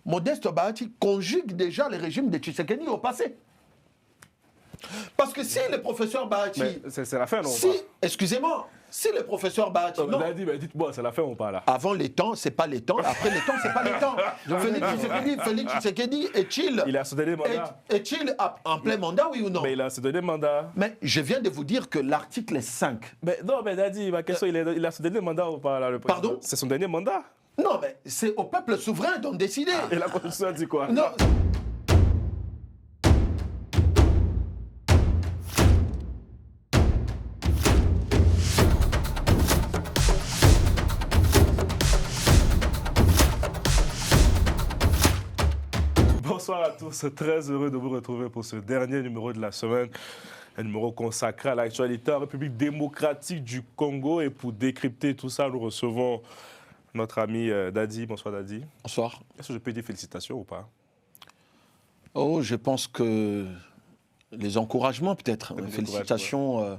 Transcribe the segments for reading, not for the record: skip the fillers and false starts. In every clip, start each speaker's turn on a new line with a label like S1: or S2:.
S1: Modeste Bahati conjugue déjà le régime de Tshisekedi au passé. Parce que si le professeur Bahati...
S2: C'est la fin, non?
S1: Excusez-moi, si le professeur Bahati...
S2: Non, mais dites-moi, c'est la fin ou pas là?
S1: Avant les temps, c'est pas les temps. Après les temps, c'est pas les temps. Félix Tshisekedi est-il...
S2: Il a ce dernier mandat.
S1: Est-il en plein mandat, oui ou non?
S2: Mais il a ce dernier mandat.
S1: Mais je viens de vous dire que l'article 5...
S2: Mais non, mais Dadi, ma question, il a ce dernier mandat ou pas là, le président?
S1: Pardon?
S2: C'est son dernier mandat?
S1: Non, mais c'est au peuple souverain d'en décider.
S2: Et la Constitution dit quoi?
S1: Non.
S2: Bonsoir à tous, très heureux de vous retrouver pour ce dernier numéro de la semaine. Un numéro consacré à l'actualité en République démocratique du Congo. Et pour décrypter tout ça, nous recevons notre ami Dadi. Bonsoir Dadi.
S1: Bonsoir.
S2: Est-ce que je peux dire félicitations ou pas?
S1: Oh, je pense que les encouragements peut-être. Félicitations,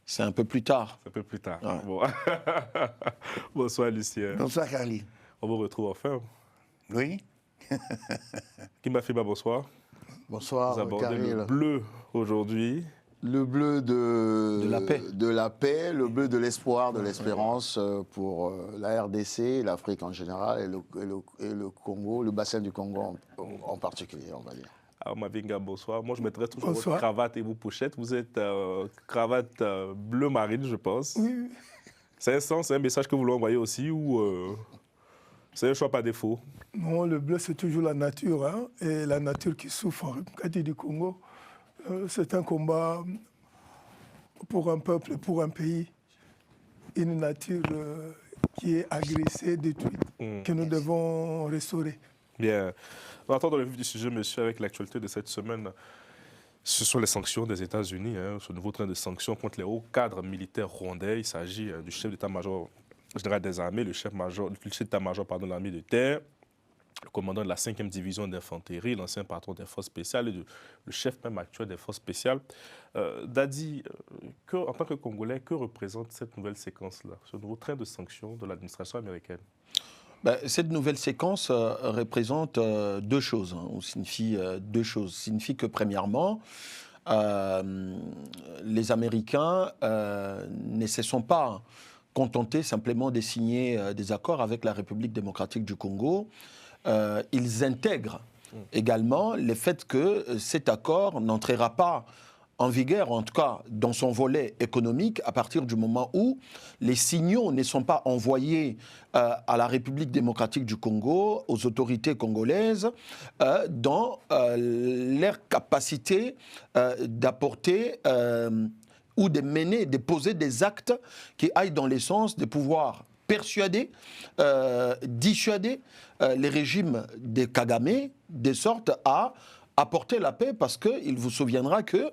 S1: c'est un peu plus tard.
S2: C'est un peu plus tard.
S1: Ouais.
S2: Bon. Bonsoir Lucien.
S3: Bonsoir Carly.
S2: On vous retrouve enfin.
S3: Oui.
S2: Qui m'a fait bonsoir.
S3: Bonsoir,
S2: vous abordez
S3: Carly.
S2: Le bleu aujourd'hui.
S3: Le bleu de
S1: la paix.
S3: De la paix, le bleu de l'espoir, de l'espérance pour la RDC, l'Afrique en général et le Congo, le bassin du Congo en particulier, on va dire.
S2: Alors, Mavinga, bonsoir. Moi, je mettrais toujours votre cravate et vos pochettes. Vous êtes cravate bleu marine, je pense.
S4: Oui.
S2: C'est un message que vous voulez envoyer aussi ou c'est un choix par défaut?
S4: Non, le bleu, c'est toujours la nature, hein, et la nature qui souffre en République du Congo. C'est un combat pour un peuple, pour un pays, une nature qui est agressée, détruite, que nous devons restaurer.
S2: Bien. On entend dans le vif du sujet, monsieur, avec l'actualité de cette semaine. Ce sont les sanctions des États-Unis, hein, ce nouveau train de sanctions contre les hauts cadres militaires rwandais. Il s'agit du chef d'état-major général des armées, le chef d'état-major de l'armée de terre, le commandant de la 5e division d'infanterie, l'ancien patron des forces spéciales et le chef même actuel des forces spéciales. Dadi, en tant que Congolais, que représente cette nouvelle séquence-là, ce nouveau train de sanctions de l'administration américaine?
S1: Cette nouvelle séquence représente deux choses, hein, ou signifie deux choses. Signifie que premièrement, les Américains ne se sont pas contentés simplement de signer des accords avec la République démocratique du Congo. Ils intègrent également le fait que cet accord n'entrera pas en vigueur, en tout cas dans son volet économique, à partir du moment où les signaux ne sont pas envoyés à la République démocratique du Congo, aux autorités congolaises, dans leur capacité d'apporter ou de mener, de poser des actes qui aillent dans le sens de pouvoir persuader, dissuader les régimes de Kagame, de sorte à apporter la paix, parce qu'il vous souviendra que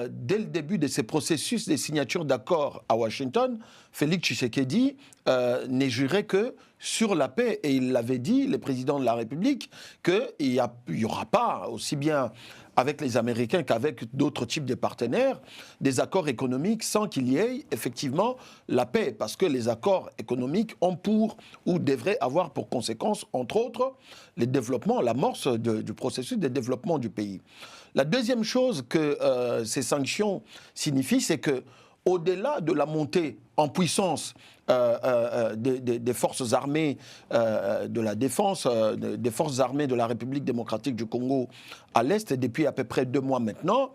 S1: dès le début de ces processus de signature d'accords à Washington, Félix Tshisekedi n'est juré que sur la paix. Et il l'avait dit, le président de la République, qu'il n'y aura pas, aussi bien avec les Américains qu'avec d'autres types de partenaires, des accords économiques sans qu'il y ait effectivement la paix. Parce que les accords économiques ont pour, ou devraient avoir pour conséquence, entre autres, le développement, l'amorce du processus de développement du pays. La deuxième chose que ces sanctions signifient, c'est que au-delà de la montée en puissance des forces armées de la défense, des forces armées de la République démocratique du Congo à l'Est, depuis à peu près 2 mois maintenant,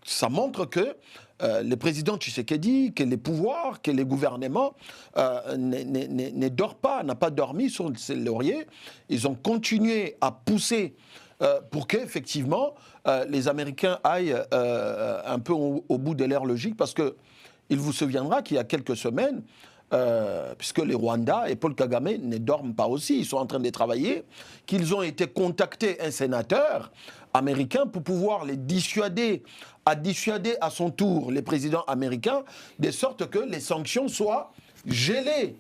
S1: ça montre que le président Tshisekedi, que les pouvoirs, que les gouvernements ne dorment pas, n'a pas dormi sur ses lauriers. Ils ont continué à pousser pour qu'effectivement les Américains aillent un peu au bout de leur logique, parce qu'il vous souviendra qu'il y a quelques semaines, puisque les Rwandais et Paul Kagame ne dorment pas aussi, ils sont en train de travailler, qu'ils ont été contacter un sénateur américain pour pouvoir les dissuader à son tour les présidents américains, de sorte que les sanctions soient gelées.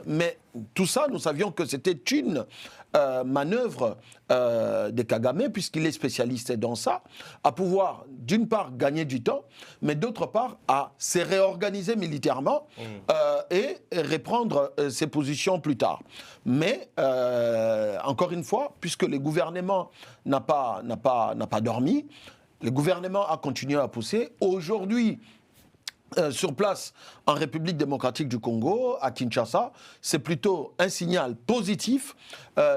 S1: Mais tout ça, nous savions que c'était une manœuvre de Kagame, puisqu'il est spécialiste dans ça, à pouvoir d'une part gagner du temps, mais d'autre part à se réorganiser militairement et reprendre ses positions plus tard. Mais encore une fois, puisque le gouvernement n'a pas dormi, le gouvernement a continué à pousser. Aujourd'hui, sur place en République démocratique du Congo, à Kinshasa, c'est plutôt un signal positif,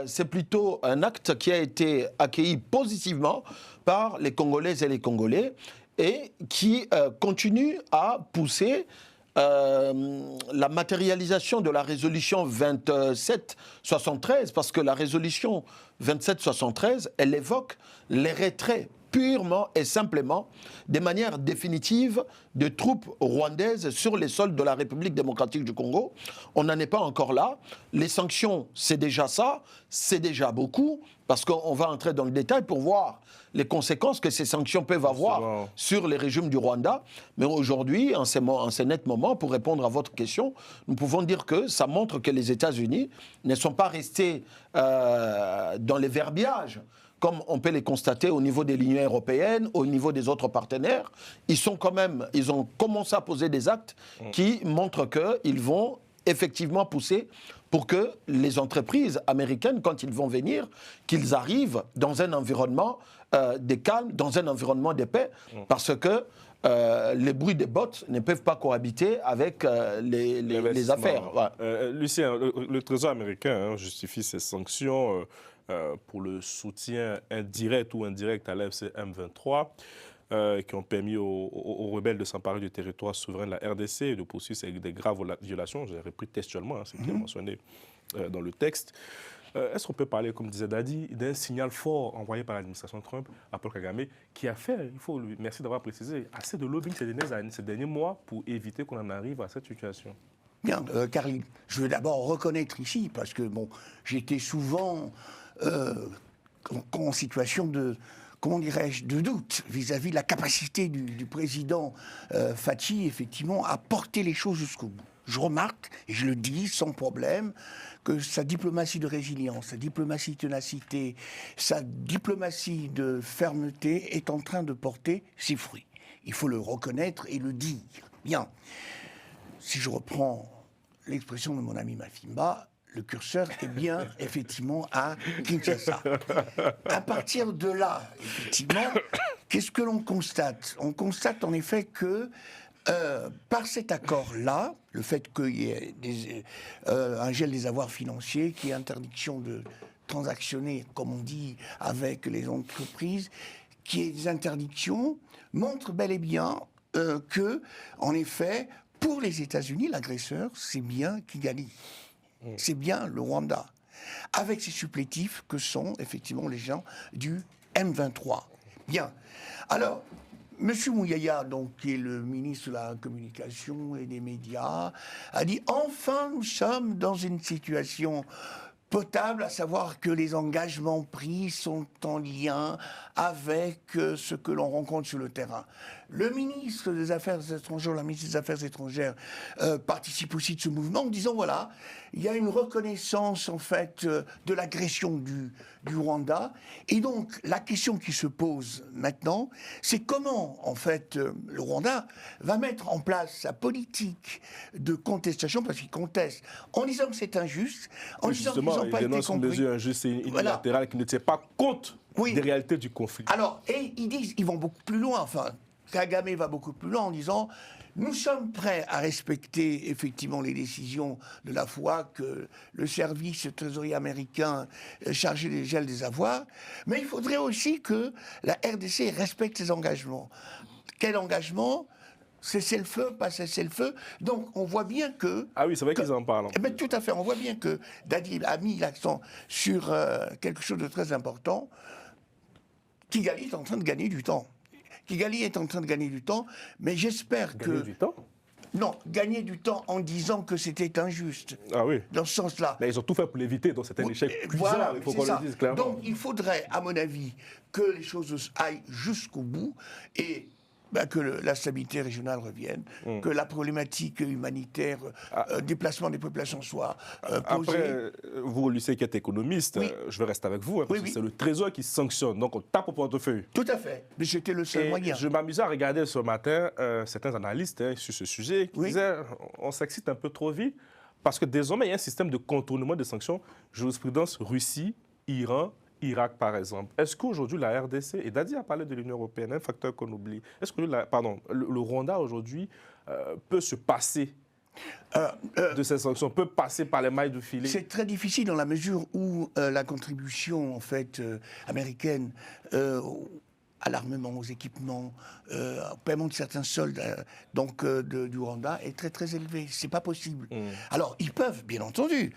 S1: c'est plutôt un acte qui a été accueilli positivement par les Congolaises et les Congolais et qui continue à pousser la matérialisation de la résolution 2773, parce que la résolution 2773, elle évoque les retraits purement et simplement, de manière définitive, de troupes rwandaises sur les sols de la République démocratique du Congo. On n'en est pas encore là. Les sanctions, c'est déjà ça, c'est déjà beaucoup, parce qu'on va entrer dans le détail pour voir les conséquences que ces sanctions peuvent avoir sur les régimes du Rwanda. Mais aujourd'hui, en ces nets moments, pour répondre à votre question, nous pouvons dire que ça montre que les États-Unis ne sont pas restés dans les verbiages, comme on peut les constater au niveau de l'Union européenne, au niveau des autres partenaires. Ils ont commencé à poser des actes qui montrent qu'ils vont effectivement pousser pour que les entreprises américaines, quand ils vont venir, qu'ils arrivent dans un environnement de calme, dans un environnement de paix, parce que les bruits des bottes ne peuvent pas cohabiter avec les affaires.
S2: Ouais. Lucien, le Trésor américain justifie ces sanctions pour le soutien indirect ou indirect à l'AFC M23 qui ont permis aux rebelles de s'emparer du territoire souverain de la RDC et de poursuivre des graves violations. J'ai repris textuellement ce qui est mentionné dans le texte. Est-ce qu'on peut parler, comme disait Dadi, d'un signal fort envoyé par l'administration Trump à Paul Kagame qui a fait, merci d'avoir précisé, assez de lobbying ces derniers mois pour éviter qu'on en arrive à cette situation?
S5: Bien, Carly, je veux d'abord reconnaître ici, parce que bon, j'étais souvent en situation de, comment dirais-je, de doute vis-à-vis de la capacité du président Fathi, effectivement, à porter les choses jusqu'au bout. Je remarque, et je le dis sans problème, que sa diplomatie de résilience, sa diplomatie de ténacité, sa diplomatie de fermeté est en train de porter ses fruits. Il faut le reconnaître et le dire. Bien. Si je reprends l'expression de mon ami Mafimba, le curseur est bien, effectivement, à Kinshasa. À partir de là, effectivement, qu'est-ce que l'on constate? On constate en effet que par cet accord-là, le fait qu'il y ait un gel des avoirs financiers, qu'il y ait interdiction de transactionner, comme on dit, avec les entreprises, qu'il y ait des interdictions, montre bel et bien que, en effet, pour les États-Unis, l'agresseur, c'est bien Kigali. C'est bien le Rwanda. Avec ses supplétifs que sont, effectivement, les gens du M23. Bien. Alors, M. Mouyaya, donc, qui est le ministre de la Communication et des Médias, a dit « Enfin, nous sommes dans une situation potable, à savoir que les engagements pris sont en lien avec ce que l'on rencontre sur le terrain. » Le ministre des Affaires étrangères, la ministre des Affaires étrangères participe aussi de ce mouvement en disant voilà, il y a une reconnaissance en fait de l'agression du Rwanda. Et donc la question qui se pose maintenant, c'est comment en fait le Rwanda va mettre en place sa politique de contestation, parce qu'il conteste en disant que c'est injuste, en disant qu'ils n'ont pas été compris.
S2: Mesure injuste et unilatérale qui ne tient pas compte des réalités du conflit.
S5: Alors, et ils disent, ils vont beaucoup plus loin, enfin, Kagame va beaucoup plus loin en disant nous sommes prêts à respecter effectivement les décisions de la fois que le service trésorier américain chargé des gels des avoirs, mais il faudrait aussi que la RDC respecte ses engagements. Quel engagement? Cessez-le-feu, pas cessez-le-feu. Donc on voit bien que...
S2: Ah oui, c'est vrai qu'ils en parlent.
S5: Eh bien, tout à fait, on voit bien que Dadi a mis l'accent sur quelque chose de très important. Kigali est en train de gagner du temps. Kigali est en train de gagner du temps, mais j'espère que...
S2: Gagner du temps?
S5: Non, gagner du temps en disant que c'était injuste.
S2: Ah oui.
S5: Dans ce sens-là.
S2: Mais ils ont tout fait pour l'éviter, donc c'est un échec cuisant,
S5: voilà,
S2: il faut qu'on le dise clairement.
S5: Donc il faudrait, à mon avis, que les choses aillent jusqu'au bout et que la stabilité régionale revienne, que la problématique humanitaire, déplacement des populations soit posée.
S2: Après, vous, Lucien, qui êtes économiste, je vais rester avec vous, parce que c'est le Trésor qui sanctionne, donc on tape au portefeuille.
S5: Tout à fait, mais c'était le seul moyen.
S2: Je m'amusais à regarder ce matin certains analystes sur ce sujet qui disaient on s'excite un peu trop vite, parce que désormais il y a un système de contournement des sanctions, jurisprudence Russie, Iran, Irak, par exemple. Est-ce qu'aujourd'hui, la RDC, et Dadi a parlé de l'Union européenne, un facteur qu'on oublie, est-ce que le Rwanda, aujourd'hui, peut se passer de ces sanctions, peut passer par les mailles du filet?
S5: C'est très difficile dans la mesure où la contribution en fait, américaine à l'armement, aux équipements, au paiement de certains soldes du Rwanda est très très élevée. C'est pas possible. Alors, ils peuvent, bien entendu,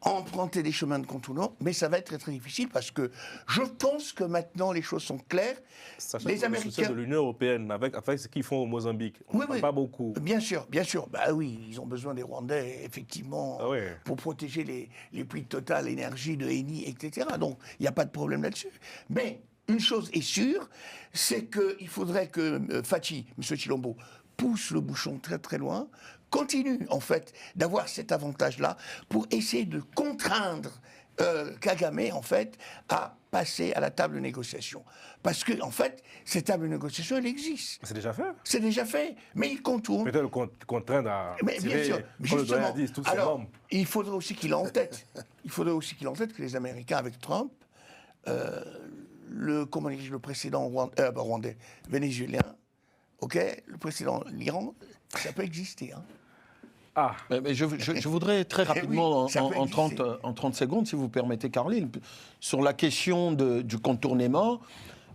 S5: emprunter des chemins de contournement, mais ça va être très très difficile parce que je pense que maintenant les choses sont claires.
S2: Sachant
S5: Les
S2: que
S5: Américains
S2: de l'Union européenne avec ce qu'ils font au Mozambique, on parle pas beaucoup.
S5: Bien sûr, bien sûr. Bah oui, ils ont besoin des Rwandais effectivement pour protéger les puits de Total, l'énergie de Eni, etc. Donc il n'y a pas de problème là-dessus. Mais une chose est sûre, c'est qu'il faudrait que Fachi, M. Chilombo, pousse le bouchon très très loin, continue en fait d'avoir cet avantage-là pour essayer de contraindre Kagame en fait à passer à la table de négociation. Parce que en fait, cette table de négociation, elle existe.
S2: C'est déjà fait.
S5: C'est déjà fait, mais il contourne.
S2: Peut-être le contraindre à
S5: Mais bien sûr, justement.
S2: Alors,
S5: il faudrait aussi qu'il ait en tête. Il faudrait aussi qu'il ait en tête que les Américains avec Trump, le précédent rwandais, vénézuélien, le précédent l'Iran, ça peut exister. Hein.
S1: Mais je voudrais très rapidement, en 30 secondes, si vous permettez, Carlyle, sur la question du contournement.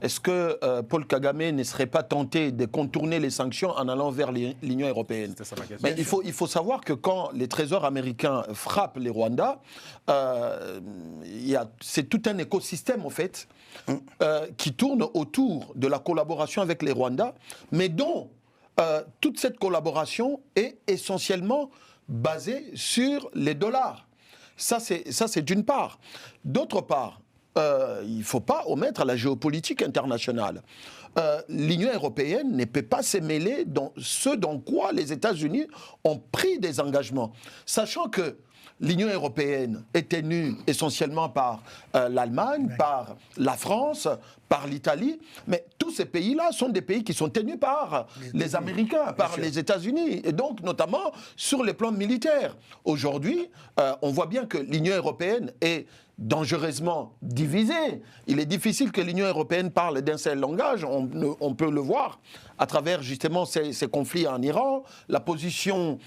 S1: Est-ce que Paul Kagame ne serait pas tenté de contourner les sanctions en allant vers l'Union européenne?
S2: C'est ça ma question.
S1: Mais il faut savoir que quand les trésors américains frappent les Rwandais, c'est tout un écosystème en fait qui tourne autour de la collaboration avec les Rwandais, mais dont toute cette collaboration est essentiellement basée sur les dollars. Ça, c'est d'une part. D'autre part, il ne faut pas omettre la géopolitique internationale. L'Union européenne ne peut pas se mêler dans ce dans quoi les États-Unis ont pris des engagements. Sachant que l'Union européenne est tenue essentiellement par l'Allemagne, par la France, par l'Italie, mais tous ces pays-là sont des pays qui sont tenus par les Américains, par les États-Unis, et donc notamment sur les plans militaires. Aujourd'hui, on voit bien que l'Union européenne est dangereusement divisée. Il est difficile que l'Union européenne parle d'un seul langage, on peut le voir à travers justement ces conflits en Iran, la position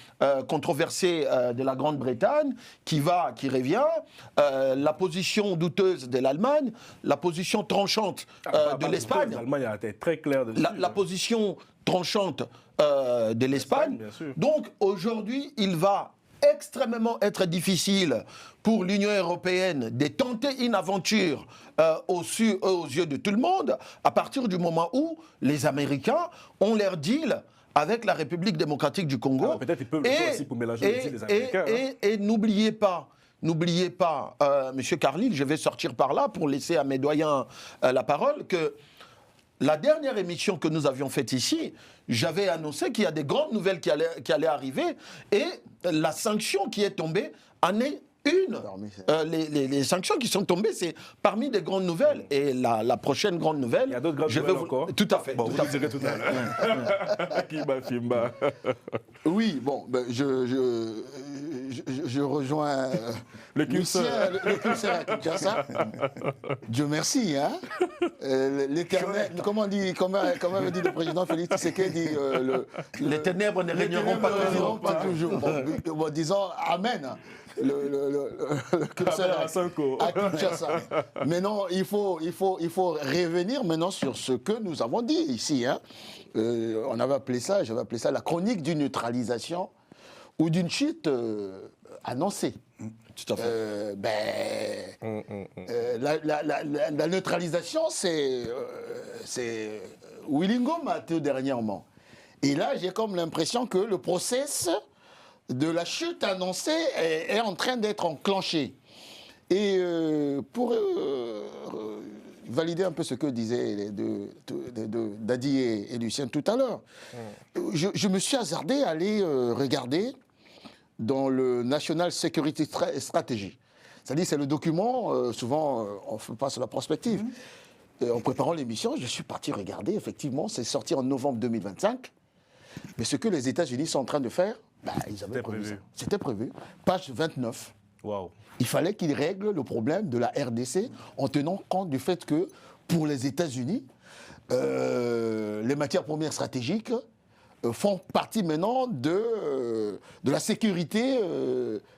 S1: controversée de la Grande-Bretagne qui revient, la position douteuse de l'Allemagne, la position tranchante de l'Espagne.
S2: L'Allemagne a été très claire dessus.
S1: La position tranchante de l'Espagne. Donc aujourd'hui, il va extrêmement être difficile pour l'Union européenne de tenter une aventure aux yeux de tout le monde à partir du moment où les Américains ont leur deal avec la République démocratique du Congo.
S2: Peut-être ils peuvent le faire aussi pour mélanger les Américains.
S1: Et n'oubliez pas, Monsieur Carlyle, je vais sortir par là pour laisser à mes doyens la parole, que la dernière émission que nous avions faite ici, j'avais annoncé qu'il y a des grandes nouvelles qui allaient arriver, et la sanction qui est tombée en est une. Les sanctions qui sont tombées, c'est parmi des grandes nouvelles. Et la prochaine grande nouvelle...
S2: Il y a d'autres grandes nouvelles encore.
S1: Tout à fait.
S2: Bon, vous direz tout à l'heure. Kimba.
S3: Oui, bon, je rejoins
S2: le
S3: curseur à Kinshasa. Dieu merci, hein. L'éternel, comment avait dit le président Félix Tshisekedi,
S1: les ténèbres ne régneront pas toujours.
S3: Bon, disons Amen. Le curseur à Kinshasa. Mais non, il faut revenir maintenant sur ce que nous avons dit ici. Hein. J'avais appelé ça la chronique d'une neutralisation ou d'une chute annoncée.
S1: Tout à fait.
S3: La neutralisation, c'est Willingham a été dernièrement. Et là, j'ai comme l'impression que le process de la chute annoncée est en train d'être enclenché. Et pour valider un peu ce que disaient Dadi et Lucien tout à l'heure, je me suis hasardé à aller regarder dans le National Security Strategy. C'est-à-dire, c'est le document, souvent on passe à la prospective. En préparant l'émission, je suis parti regarder, effectivement, c'est sorti en novembre 2025. Mais ce que les États-Unis sont en train de faire, ils avaient prévu ça. C'était prévu. Page 29.
S2: Waouh.
S3: Il fallait qu'il règle le problème de la RDC en tenant compte du fait que pour les États-Unis, les matières premières stratégiques font partie maintenant de la sécurité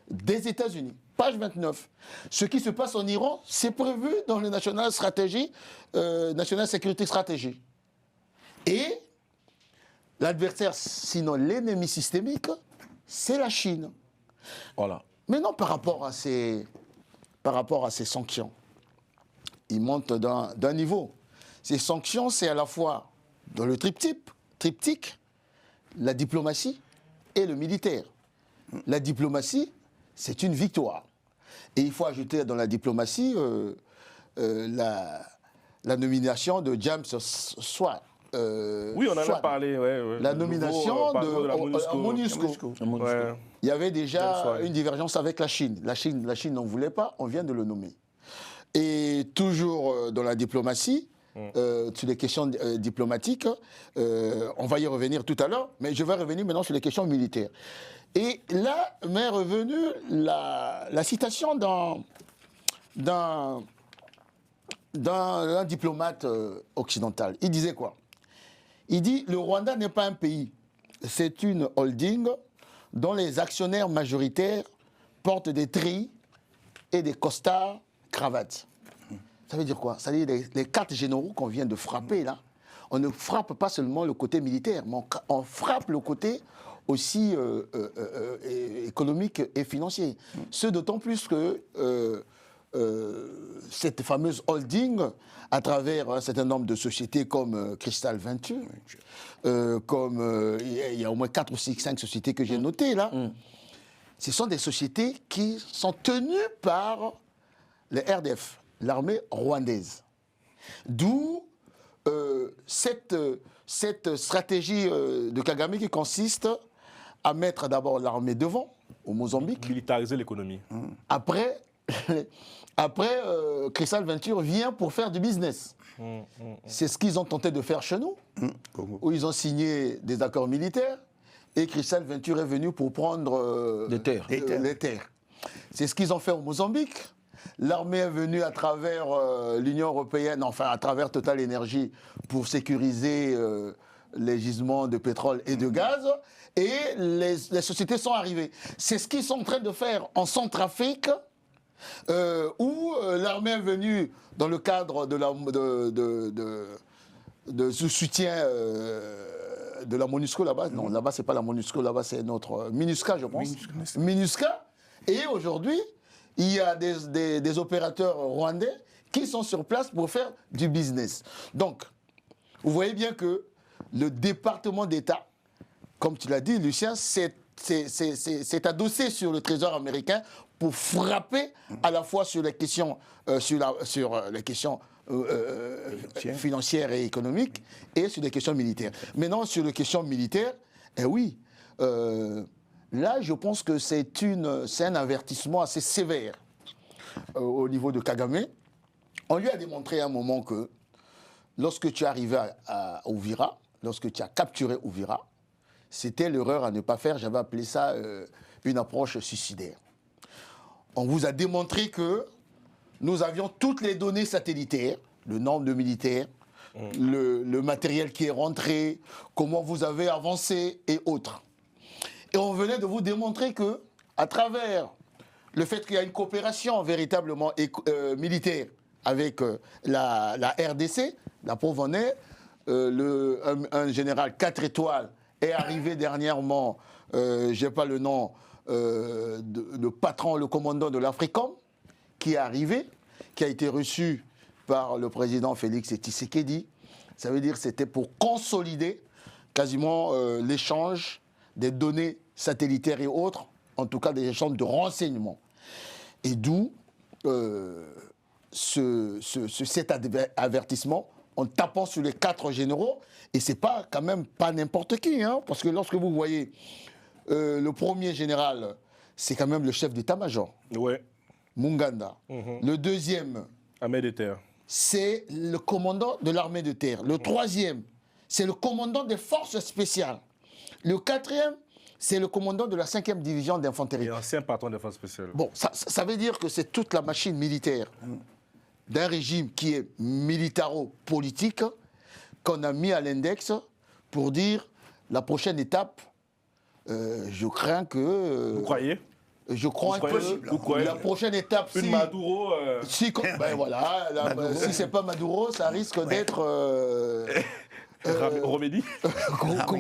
S3: des États-Unis. Page 29. Ce qui se passe en Iran, c'est prévu dans le National Security Strategy. Et l'adversaire, sinon l'ennemi systémique, c'est la Chine.
S1: Voilà.
S3: Maintenant, par rapport à ces sanctions, ils montent d'un niveau. Ces sanctions, c'est à la fois dans le triptyque, la diplomatie et le militaire. La diplomatie, c'est une victoire. Et il faut ajouter dans la diplomatie la nomination de James Swart.
S2: Oui, on en a parlé. Ouais.
S3: La nomination de la MONUSCO.
S2: Ouais.
S3: Il y avait déjà une divergence avec la Chine. La Chine n'en voulait pas, on vient de le nommer. Et toujours dans la diplomatie, sur les questions diplomatiques, on va y revenir tout à l'heure, mais je vais revenir maintenant sur les questions militaires. Et là m'est revenue la citation d'un diplomate occidental. Il disait quoi? Il dit, le Rwanda n'est pas un pays, c'est une holding dont les actionnaires majoritaires portent des tris et des costards cravates. Ça veut dire quoi? Ça veut dire les 4 généraux qu'on vient de frapper là, on ne frappe pas seulement le côté militaire, mais on frappe le côté aussi économique et financier. Ce d'autant plus que cette fameuse holding, à travers un certain nombre de sociétés comme Crystal Venture, comme il y a au moins 4 ou 5 sociétés que j'ai notées là, ce sont des sociétés qui sont tenues par le RDF, l'armée rwandaise. D'où cette stratégie de Kagame qui consiste à mettre d'abord l'armée devant, au Mozambique.
S2: Militariser l'économie.
S3: Après, Crystal Venture vient pour faire du business. C'est ce qu'ils ont tenté de faire chez nous, où ils ont signé des accords militaires, et Crystal Venture est venu pour prendre
S1: les terres.
S3: Les terres. C'est ce qu'ils ont fait au Mozambique. L'armée est venue à travers l'Union européenne, enfin à travers Total Energy, pour sécuriser les gisements de pétrole et de gaz. Et les sociétés sont arrivées. C'est ce qu'ils sont en train de faire en Centrafrique, où l'armée est venue dans le cadre de ce soutien de la MONUSCO là-bas. Non, là-bas, c'est pas la MONUSCO, là-bas, c'est notre MINUSCA, je pense. MINUSCA. Et aujourd'hui, il y a des opérateurs rwandais qui sont sur place pour faire du business. Donc, vous voyez bien que le département d'État, comme tu l'as dit, Lucien, c'est adossé sur le Trésor américain pour frapper à la fois sur les questions, sur les questions financières et économiques et sur les questions militaires. Maintenant, sur les questions militaires, oui, là, je pense que c'est un avertissement assez sévère au niveau de Kagame. On lui a démontré à un moment que lorsque tu es arrivé à Uvira, lorsque tu as capturé Uvira, c'était l'erreur à ne pas faire. J'avais appelé ça une approche suicidaire. On vous a démontré que nous avions toutes les données satellitaires, le nombre de militaires, le matériel qui est rentré, comment vous avez avancé et autres. Et on venait de vous démontrer que, à travers le fait qu'il y a une coopération véritablement militaire avec la RDC, la preuve en est, un général 4 étoiles est arrivé dernièrement, je n'ai pas le nom, le patron, le commandant de l'Africom, qui est arrivé, qui a été reçu par le président Félix Tshisekedi. Ça veut dire que c'était pour consolider quasiment l'échange des données satellitaires et autres, en tout cas des échanges de renseignements. Et d'où cet avertissement en tapant sur les 4 généraux. Et c'est pas quand même pas n'importe qui, hein, parce que lorsque vous voyez le premier général, c'est quand même le chef d'état-major, Munganda. Le deuxième,
S2: armée de terre,
S3: c'est le commandant de l'armée de terre. Le troisième, c'est le commandant des forces spéciales. Le quatrième, c'est le commandant de la 5e division d'infanterie.
S2: Et ancien patron des forces spéciales.
S3: Bon, ça veut dire que c'est toute la machine militaire d'un régime qui est militaro-politique qu'on a mis à l'index pour dire la prochaine étape, je crains que...
S2: Vous croyez?
S3: Je crois
S2: Vous croyez
S3: la prochaine étape,
S2: Une Maduro
S3: si voilà, si c'est pas Maduro, ça risque d'être
S2: Roménie.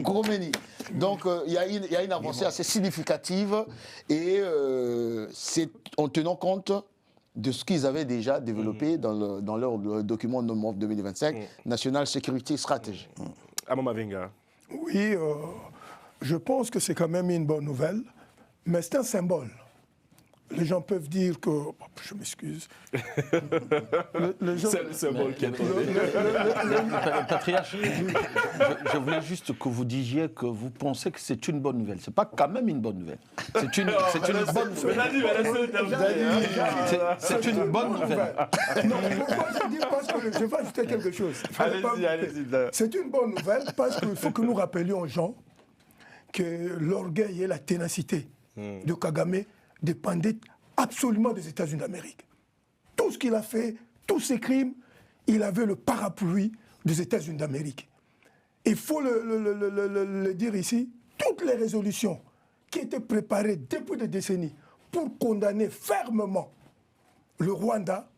S3: Khomeini. Donc il y a une avancée assez significative et c'est en tenant compte de ce qu'ils avaient déjà développé dans leur document NOMOF 2025, National Security Strategy.
S2: Ama Mavinga.
S4: Oui, je pense que c'est quand même une bonne nouvelle, mais c'est un symbole. Les gens peuvent dire que... Je m'excuse.
S2: C'est le symbole qui est tombé.
S1: Patriarche, je voulais juste que vous disiez que vous pensez que c'est une bonne nouvelle. Ce n'est pas quand même une bonne nouvelle. C'est une bonne nouvelle. C'est une bonne nouvelle.
S4: Non, pourquoi je dis parce que je vais ajouter quelque chose.
S2: Allez-y.
S4: C'est une bonne nouvelle parce qu'il faut que nous rappelions aux gens que l'orgueil et la ténacité de Kagame dépendait absolument des États-Unis d'Amérique. Tout ce qu'il a fait, tous ses crimes, il avait le parapluie des États-Unis d'Amérique. Il faut le dire ici, toutes les résolutions qui étaient préparées depuis des décennies pour condamner fermement le Rwanda,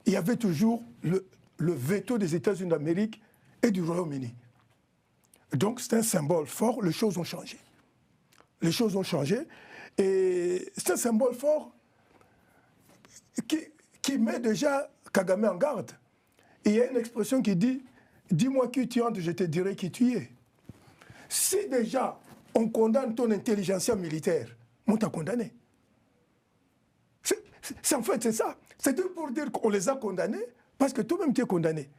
S4: il y avait toujours le veto des États-Unis d'Amérique et du Royaume-Uni. Donc c'est un symbole fort, les choses ont changé. Les choses ont changé. Et c'est un symbole fort qui met déjà Kagame en garde. Et il y a une expression qui dit « Dis-moi qui tu es, je te dirai qui tu es ». Si déjà on condamne ton intelligentsia militaire, on t'a condamné. En fait, c'est ça. C'est pour dire qu'on les a condamnés parce que toi-même tu es condamné.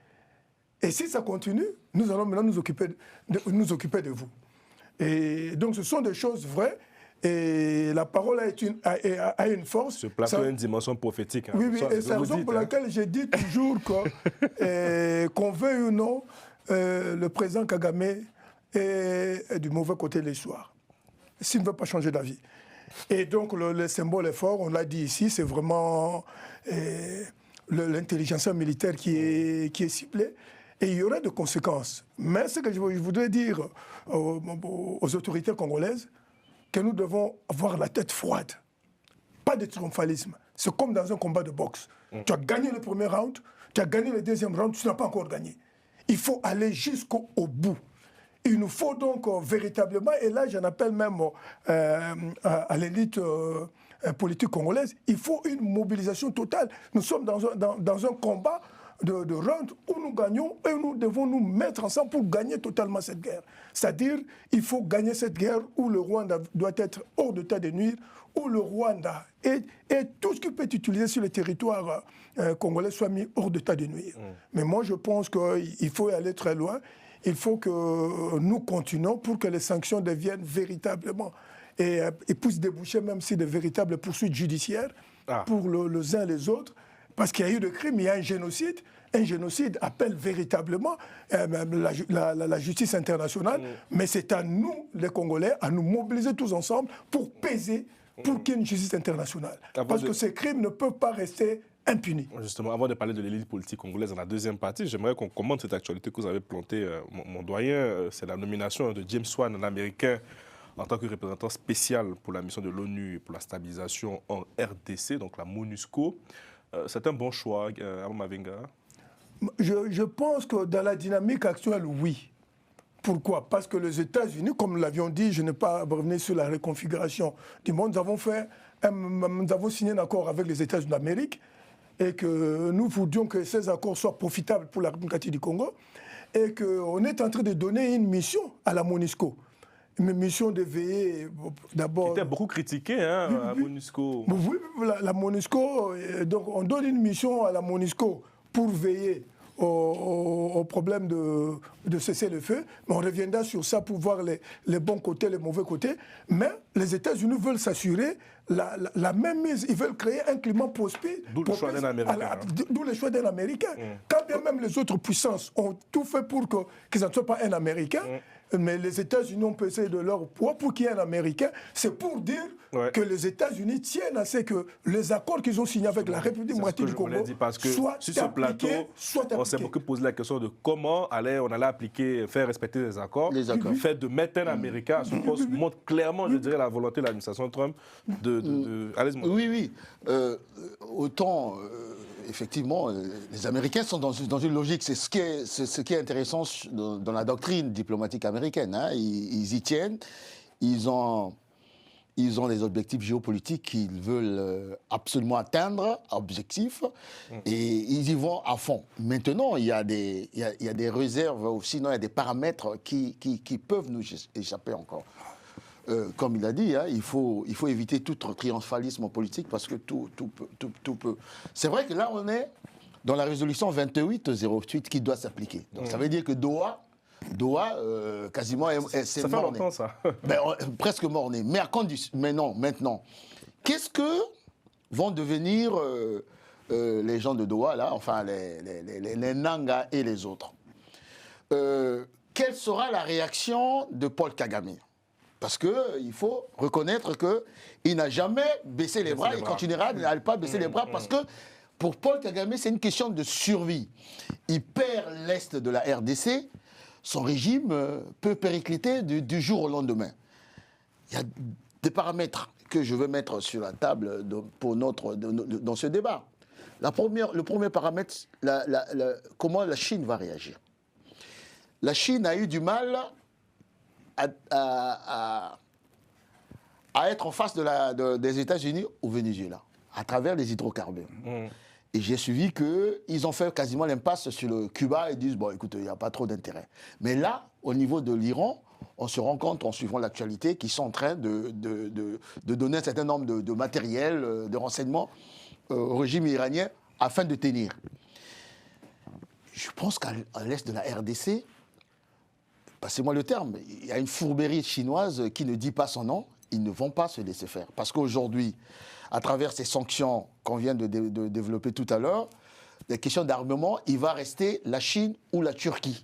S4: Et si ça continue, nous allons maintenant nous occuper de vous. Et donc ce sont des choses vraies. Et la parole a une force.
S2: Ce plateau a une dimension prophétique. Hein.
S4: Oui, et c'est la raison pour laquelle je dis toujours qu'on veuille ou non, le président Kagame est du mauvais côté de l'histoire, s'il ne veut pas changer d'avis. Et donc le symbole est fort, on l'a dit ici, c'est vraiment l'intelligence militaire qui est ciblée. Et il y aurait des conséquences. Mais ce que je voudrais dire aux autorités congolaises, que nous devons avoir la tête froide. Pas de triomphalisme. C'est comme dans un combat de boxe. Tu as gagné le premier round, tu as gagné le deuxième round, tu n'as pas encore gagné. Il faut aller jusqu'au bout. Il nous faut donc véritablement, et là j'en appelle même à l'élite politique congolaise, il faut une mobilisation totale. Nous sommes dans un combat de round où nous gagnons et nous devons nous mettre ensemble pour gagner totalement cette guerre. C'est-à-dire, il faut gagner cette guerre où le Rwanda doit être hors d'état de nuire, où le Rwanda et tout ce qui peut être utilisé sur le territoire congolais soit mis hors d'état de nuire. Mais moi, je pense qu'il faut aller très loin. Il faut que nous continuions pour que les sanctions deviennent véritablement et puissent déboucher même si de véritables poursuites judiciaires pour les uns et les autres. Parce qu'il y a eu des crimes, il y a un génocide. Un génocide appelle véritablement la justice internationale. Mais c'est à nous, les Congolais, à nous mobiliser tous ensemble pour peser pour qu'il y ait une justice internationale. Parce que ces crimes ne peuvent pas rester impunis.
S2: Justement, avant de parler de l'élite politique congolaise dans la deuxième partie, j'aimerais qu'on commente cette actualité que vous avez plantée, mon doyen. C'est la nomination de James Swan, un Américain, en tant que représentant spécial pour la mission de l'ONU pour la stabilisation en RDC, donc la MONUSCO. C'est un bon choix, Ama Mavinga.
S4: Je pense que dans la dynamique actuelle, oui. Pourquoi? Parce que les États-Unis, comme nous l'avions dit, je n'ai pas revenu sur la reconfiguration du monde, nous avons signé un accord avec les États-Unis d'Amérique et que nous voulions que ces accords soient profitables pour la République du Congo et qu'on est en train de donner une mission à la MONUSCO. Une mission de veiller d'abord...
S2: Qui était beaucoup critiquée, hein, à MONUSCO.
S4: Oui, la MONUSCO, donc on donne une mission à la MONUSCO pour veiller au problème de cesser le feu, mais on reviendra sur ça pour voir les bons côtés, les mauvais côtés. Mais les États-Unis veulent s'assurer la même mise, ils veulent créer un climat propice.
S2: D'où le choix d'un Américain.
S4: D'où le choix d'un Américain. Quand bien même les autres puissances ont tout fait pour qu'ils ne soient pas un Américain, mais les États-Unis ont pesé de leur poids pour qu'il y ait un Américain. C'est pour dire que les États-Unis tiennent à ce que les accords qu'ils ont signés avec la République démocratique du Congo soient
S2: sur ce plateau, on s'est beaucoup posé la question de comment on allait appliquer, faire respecter les accords. Le fait de mettre un Américain à ce poste montre clairement, je dirais, la volonté de l'administration Trump de... Allez-y.
S3: Oui. Autant, effectivement, les Américains sont dans une logique. C'est ce qui est intéressant dans la doctrine diplomatique américaine. Hein. Ils y tiennent. Ils ont des objectifs géopolitiques qu'ils veulent absolument atteindre, objectifs, et ils y vont à fond. Maintenant, il y a des réserves, ou sinon il y a des paramètres qui peuvent nous échapper encore. Comme il a dit, hein, il faut éviter tout triomphalisme politique parce que tout peut. C'est vrai que là, on est dans la résolution 2808 qui doit s'appliquer. Donc ça veut dire que Doha, quasiment, c'est
S2: ça fait longtemps, ça.
S3: Presque mort-né. Mais non, maintenant. Qu'est-ce que vont devenir les gens de Doha, là, enfin, les Nanga et les autres? Quelle sera la réaction de Paul Kagame? Parce qu'il faut reconnaître qu'il n'a jamais baissé les bras, il continuera à ne pas baisser les bras parce que pour Paul Kagame, c'est une question de survie. Il perd l'Est de la RDC, son régime peut péricliter du jour au lendemain. Il y a des paramètres que je veux mettre sur la table dans ce débat. Le premier paramètre, comment la Chine va réagir. La Chine a eu du mal à être en face des États-Unis au Venezuela, à travers les hydrocarbures. Et j'ai suivi qu'ils ont fait quasiment l'impasse sur le Cuba et disent, bon, écoutez, il n'y a pas trop d'intérêt. Mais là, au niveau de l'Iran, on se rend compte, en suivant l'actualité, qu'ils sont en train de donner un certain nombre de matériel, de renseignements au régime iranien afin de tenir. Je pense qu'à l'est de la RDC, passez-moi le terme, il y a une fourberie chinoise qui ne dit pas son nom. Ils ne vont pas se laisser faire. Parce qu'aujourd'hui, à travers ces sanctions qu'on vient de développer tout à l'heure, les questions d'armement, il va rester la Chine ou la Turquie.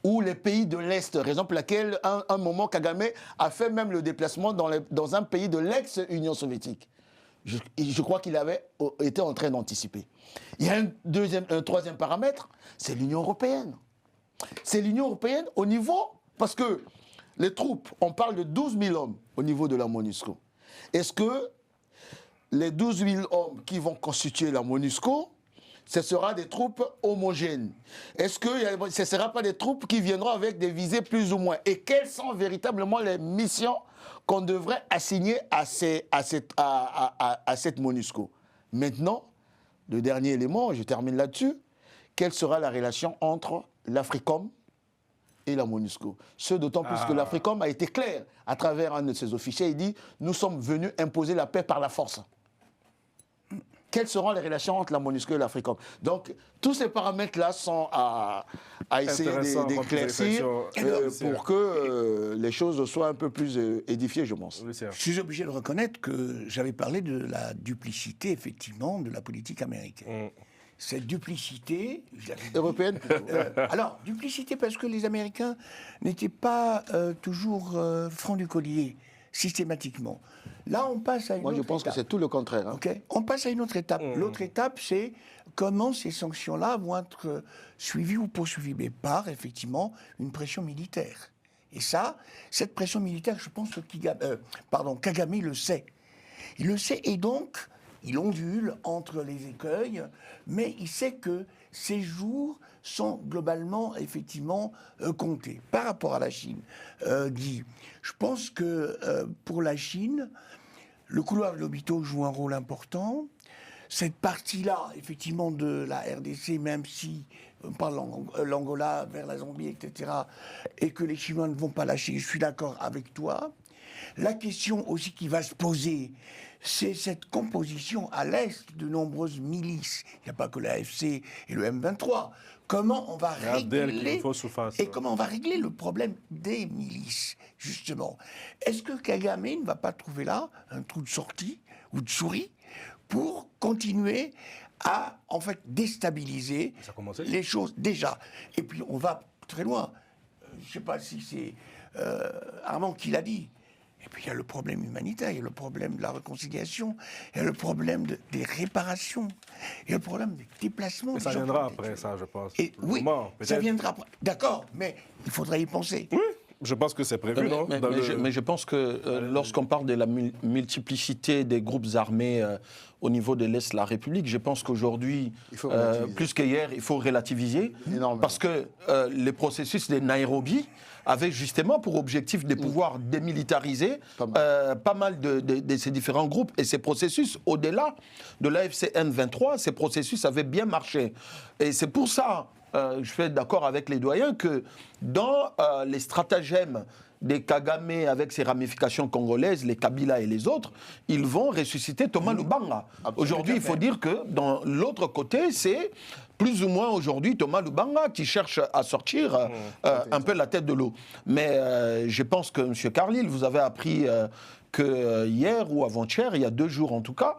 S3: Ou les pays de l'Est, raison pour laquelle, un moment, Kagame a fait même le déplacement dans un pays de l'ex-Union soviétique. Je crois qu'il avait été en train d'anticiper. Il y a un troisième paramètre, c'est l'Union européenne. C'est l'Union européenne au niveau, parce que les troupes, on parle de 12 000 hommes au niveau de la MONUSCO. Est-ce que les 12 000 hommes qui vont constituer la MONUSCO, ce sera des troupes homogènes? Est-ce que ce ne sera pas des troupes qui viendront avec des visées plus ou moins? Et quelles sont véritablement les missions qu'on devrait assigner à cette MONUSCO? Maintenant, le dernier élément, je termine là-dessus, quelle sera la relation entre l'Africom et la MONUSCO? Ce d'autant plus que l'Africom a été clair à travers un de ses officiers. Il dit « Nous sommes venus imposer la paix par la force ». Quelles seront les relations entre la MONUSCO et l'Africom? Donc, tous ces paramètres-là sont à essayer d'éclaircir pour que les choses soient un peu plus édifiées, je pense.
S5: Je suis obligé de reconnaître que j'avais parlé de la duplicité, effectivement, de la politique américaine. Cette duplicité...
S3: Européenne plutôt.
S5: Alors, duplicité parce que les Américains n'étaient pas toujours francs du collier, systématiquement. Là, on passe à une autre étape.
S3: Moi, je pense que c'est tout le contraire. Hein.
S5: Okay. On passe à une autre étape. L'autre étape, c'est comment ces sanctions-là vont être suivies ou poursuivies, mais par, effectivement, une pression militaire. Et ça, cette pression militaire, je pense que Kagame le sait. Il le sait, et donc, il ondule entre les écueils, mais il sait que ces jours sont globalement, effectivement, comptés. Par rapport à la Chine, Guy, je pense que pour la Chine, le couloir de Lobito joue un rôle important. Cette partie-là, effectivement, de la RDC, même si on parle l'Angola vers la Zambie, etc., et que les Chinois ne vont pas lâcher, je suis d'accord avec toi. La question aussi qui va se poser, c'est cette composition à l'Est de nombreuses milices. Il n'y a pas que l'AFC et le M23. Comment on va régler comment on va régler le problème des milices, justement? Est-ce que Kagame ne va pas trouver là un trou de sortie ou de souris pour continuer à, en fait, déstabiliser les choses déjà? Et puis, on va très loin. je ne sais pas si c'est Armand qui l'a dit. Et puis il y a le problème humanitaire, il y a le problème de la réconciliation, il y a le problème des réparations, il y a le problème des déplacements.
S2: Mais ça viendra après, ça, je pense.
S5: Et oui, ça viendra après. D'accord, mais il faudrait y penser.
S2: Oui, je pense que c'est prévu, non
S1: mais je pense que lorsqu'on parle de la multiplicité des groupes armés au niveau de l'Est de la République, je pense qu'aujourd'hui, plus qu'hier, il faut relativiser.
S3: Énormément.
S1: Parce que le processus de Nairobi avait justement pour objectif de pouvoir démilitariser pas mal de ces différents groupes. Et ces processus, au-delà de l'AFC M23, ces processus avaient bien marché. Et c'est pour ça, je suis d'accord avec les doyens, que dans les stratagèmes des Kagame avec ses ramifications congolaises, les Kabila et les autres, ils vont ressusciter Thomas Lubanga. Aujourd'hui, il faut dire que dans l'autre côté, c'est plus ou moins aujourd'hui Thomas Lubanga qui cherche à sortir un peu la tête de l'eau. Mais je pense que, M. Carlyle, vous avez appris que hier ou avant-hier, il y a 2 jours en tout cas,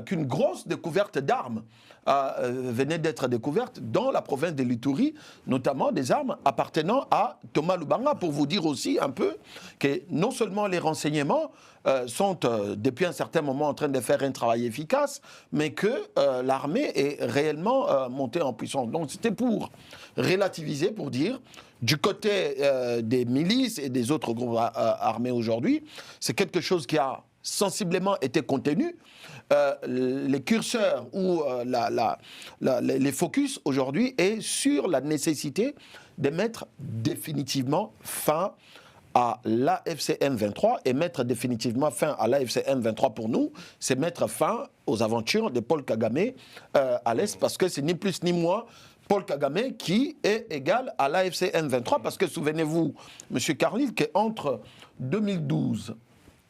S1: qu'une grosse découverte d'armes venait d'être découverte dans la province de l'Ituri, notamment des armes appartenant à Thomas Lubanga, pour vous dire aussi un peu que non seulement les renseignements sont depuis un certain moment en train de faire un travail efficace, mais que l'armée est réellement montée en puissance. Donc c'était pour relativiser, pour dire, du côté des milices et des autres groupes armés aujourd'hui, c'est quelque chose qui a sensiblement été contenu. Les curseurs ou les focus aujourd'hui est sur la nécessité de mettre définitivement fin à l'AFC M23, et mettre définitivement fin à l'AFC M23 pour nous, c'est mettre fin aux aventures de Paul Kagame à l'Est, parce que c'est ni plus ni moins Paul Kagame qui est égal à l'AFC M23, parce que souvenez-vous, M. Carlyle, qu'entre 2012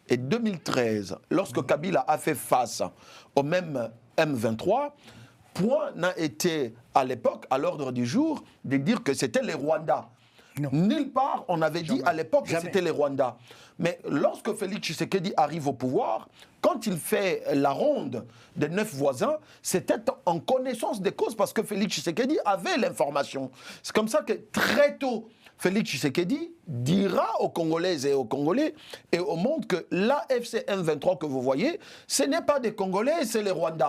S1: et 2013, lorsque Kabila a fait face au même M23, point n'a été à l'époque à l'ordre du jour de dire que c'était les Rwandais.
S5: Non.
S1: Nulle part on avait dit à l'époque que c'était les Rwandais. Mais lorsque Félix Tshisekedi arrive au pouvoir, quand il fait la ronde des 9 voisins, c'était en connaissance des causes, parce que Félix Tshisekedi avait l'information. C'est comme ça que très tôt, Félix Tshisekedi dira aux Congolaises et aux Congolais et au monde que l'AFC M23 que vous voyez, ce n'est pas des Congolais, c'est les Rwandais.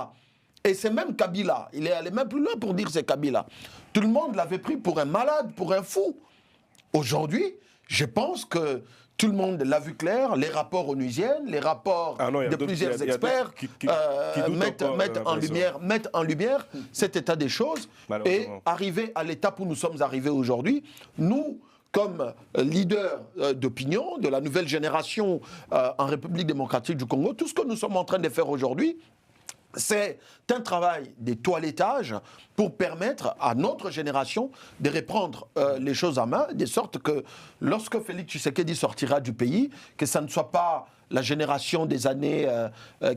S1: Et c'est même Kabila. Il est allé même plus loin pour dire c'est Kabila. Tout le monde l'avait pris pour un malade, pour un fou. Aujourd'hui, je pense que tout le monde l'a vu clair, les rapports onusiens, les rapports de plusieurs experts mettent en lumière cet état des choses. Et arriver à l'étape où nous sommes arrivés aujourd'hui, nous, comme leader d'opinion de la nouvelle génération en République démocratique du Congo, tout ce que nous sommes en train de faire aujourd'hui, c'est un travail de toilettage pour permettre à notre génération de reprendre les choses en main, de sorte que lorsque Félix Tshisekedi sortira du pays, que ça ne soit pas la génération des années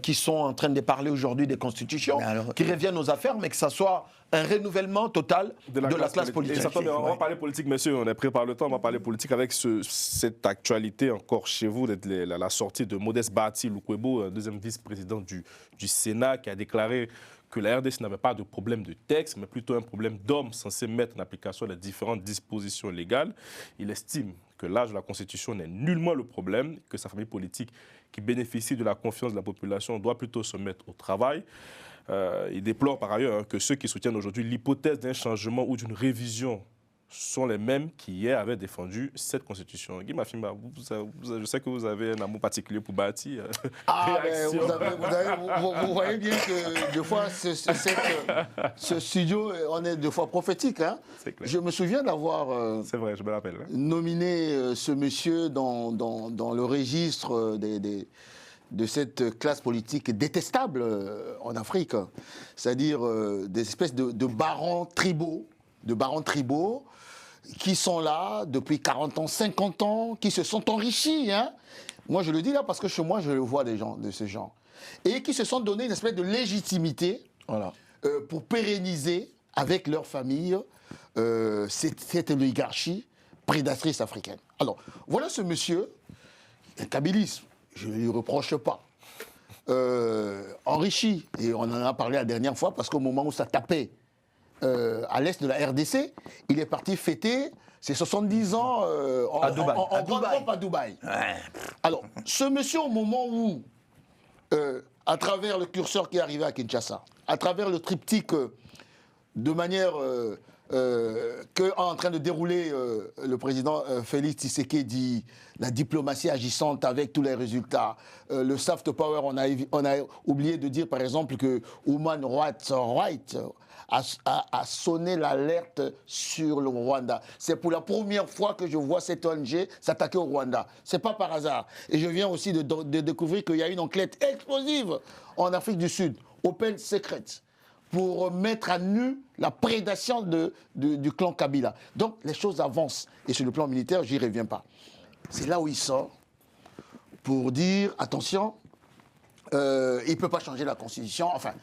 S1: qui sont en train de parler aujourd'hui des constitutions, qui reviennent aux affaires, mais que ça soit un renouvellement total de la classe politique.
S2: On va parler politique, monsieur, on est pris par le temps, on va parler politique avec cette actualité encore chez vous, la sortie de Modeste Bahati Lukwebo, deuxième vice-président du Sénat, qui a déclaré que la RDC n'avait pas de problème de texte, mais plutôt un problème d'hommes censés mettre en application les différentes dispositions légales. Il estime que l'âge de la Constitution n'est nullement le problème, que sa famille politique, qui bénéficie de la confiance de la population, doit plutôt se mettre au travail. Il déplore par ailleurs que ceux qui soutiennent aujourd'hui l'hypothèse d'un changement ou d'une révision sont les mêmes qui hier avaient défendu cette constitution. Guy Mafimba, je sais que vous avez un amour particulier pour Bahati.
S3: Vous voyez bien que des fois, ce studio, on est des fois prophétique. Hein. Je me souviens d'avoir
S2: c'est vrai, je me rappelle, hein,
S3: nominé ce monsieur dans le registre de cette classe politique détestable en Afrique. C'est-à-dire des espèces de barons tribaux, qui sont là depuis 40 ans, 50 ans, qui se sont enrichis. Hein. Moi, je le dis là parce que chez moi, je le vois des gens de ce genre. Et qui se sont donné une espèce de légitimité pour pérenniser avec leur famille cette oligarchie prédatrice africaine. Alors, voilà ce monsieur, un kabylisme, je ne lui reproche pas, enrichi, et on en a parlé la dernière fois, parce qu'au moment où ça tapait à l'est de la RDC, il est parti fêter C'est 70 ans
S1: À Dubaï.
S3: en grande pompe à Dubaï.
S5: Ouais.
S3: Alors, ce monsieur, au moment où, à travers le curseur qui est arrivé à Kinshasa, à travers le triptyque de manière que en train de dérouler le président Félix Tshisekedi, la diplomatie agissante avec tous les résultats, le soft power, on a oublié de dire par exemple que Human Rights a sonné l'alerte sur le Rwanda. C'est pour la première fois que je vois cette ONG s'attaquer au Rwanda. C'est pas par hasard. Et je viens aussi de découvrir qu'il y a une enquête explosive en Afrique du Sud, Open Secret, pour mettre à nu la prédation du clan Kabila. Donc les choses avancent. Et sur le plan militaire, j'y reviens pas. C'est là où il sort pour dire, attention, il ne peut pas changer la Constitution. Enfin,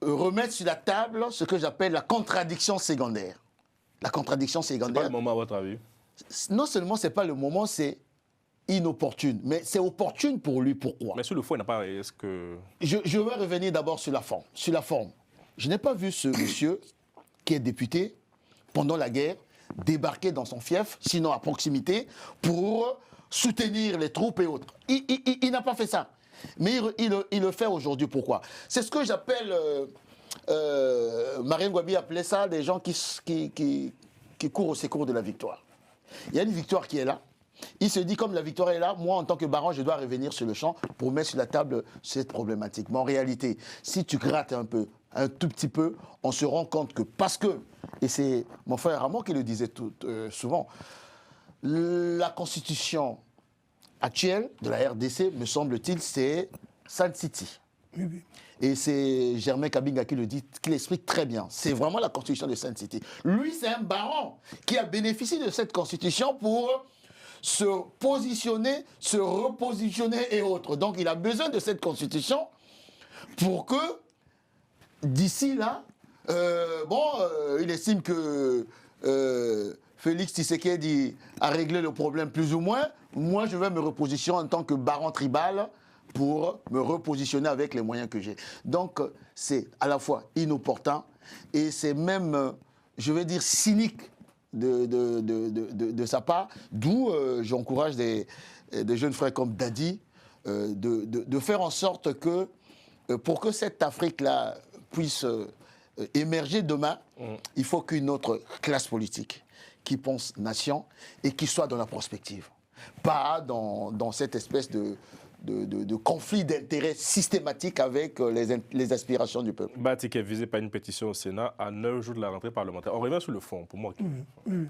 S3: remettre sur la table ce que j'appelle la contradiction secondaire. La contradiction
S2: C'est
S3: secondaire.
S2: pas le moment à votre avis?
S3: Non seulement c'est pas le moment, c'est inopportune, mais c'est opportune pour lui. Pourquoi?
S2: Mais sur le fond, il n'a pas. Est-ce que.
S3: Je vais revenir d'abord sur la forme. Sur la forme, je n'ai pas vu ce monsieur qui est député pendant la guerre débarquer dans son fief, sinon à proximité, pour soutenir les troupes et autres. Il n'a pas fait ça. Mais il le fait aujourd'hui. Pourquoi? C'est ce que j'appelle, Marine Gwabi appelait ça des gens qui courent au secours de la victoire. Il y a une victoire qui est là. Il se dit, comme la victoire est là, moi, en tant que baron, je dois revenir sur le champ pour mettre sur la table cette problématique. Mais en réalité, si tu grattes un tout petit peu, on se rend compte que parce que, et c'est mon frère Ramon qui le disait souvent, la constitution actuelle de la RDC, me semble-t-il, c'est Sun City.
S4: Oui, oui.
S3: Et c'est Germain Kabinga qui le dit, qui l'explique très bien. C'est vraiment la constitution de Sun City. Lui, c'est un baron qui a bénéficié de cette constitution pour se positionner, se repositionner et autres. Donc il a besoin de cette constitution pour que, d'ici là, il estime que Félix Tshisekedi a réglé le problème plus ou moins. Moi, je vais me repositionner en tant que baron tribal pour me repositionner avec les moyens que j'ai. Donc, c'est à la fois inopportun et c'est même, je vais dire, cynique de sa part, d'où j'encourage des jeunes frères comme Dadi de faire en sorte que, pour que cette Afrique-là puisse émerger demain, il faut qu'une autre classe politique qui pense nation et qui soit dans la prospective, pas dans cette espèce de conflit d'intérêts systématique avec les aspirations du peuple.
S2: Batik est visé par une pétition au Sénat à 9 jours de la rentrée parlementaire. On revient sur le fond, pour moi,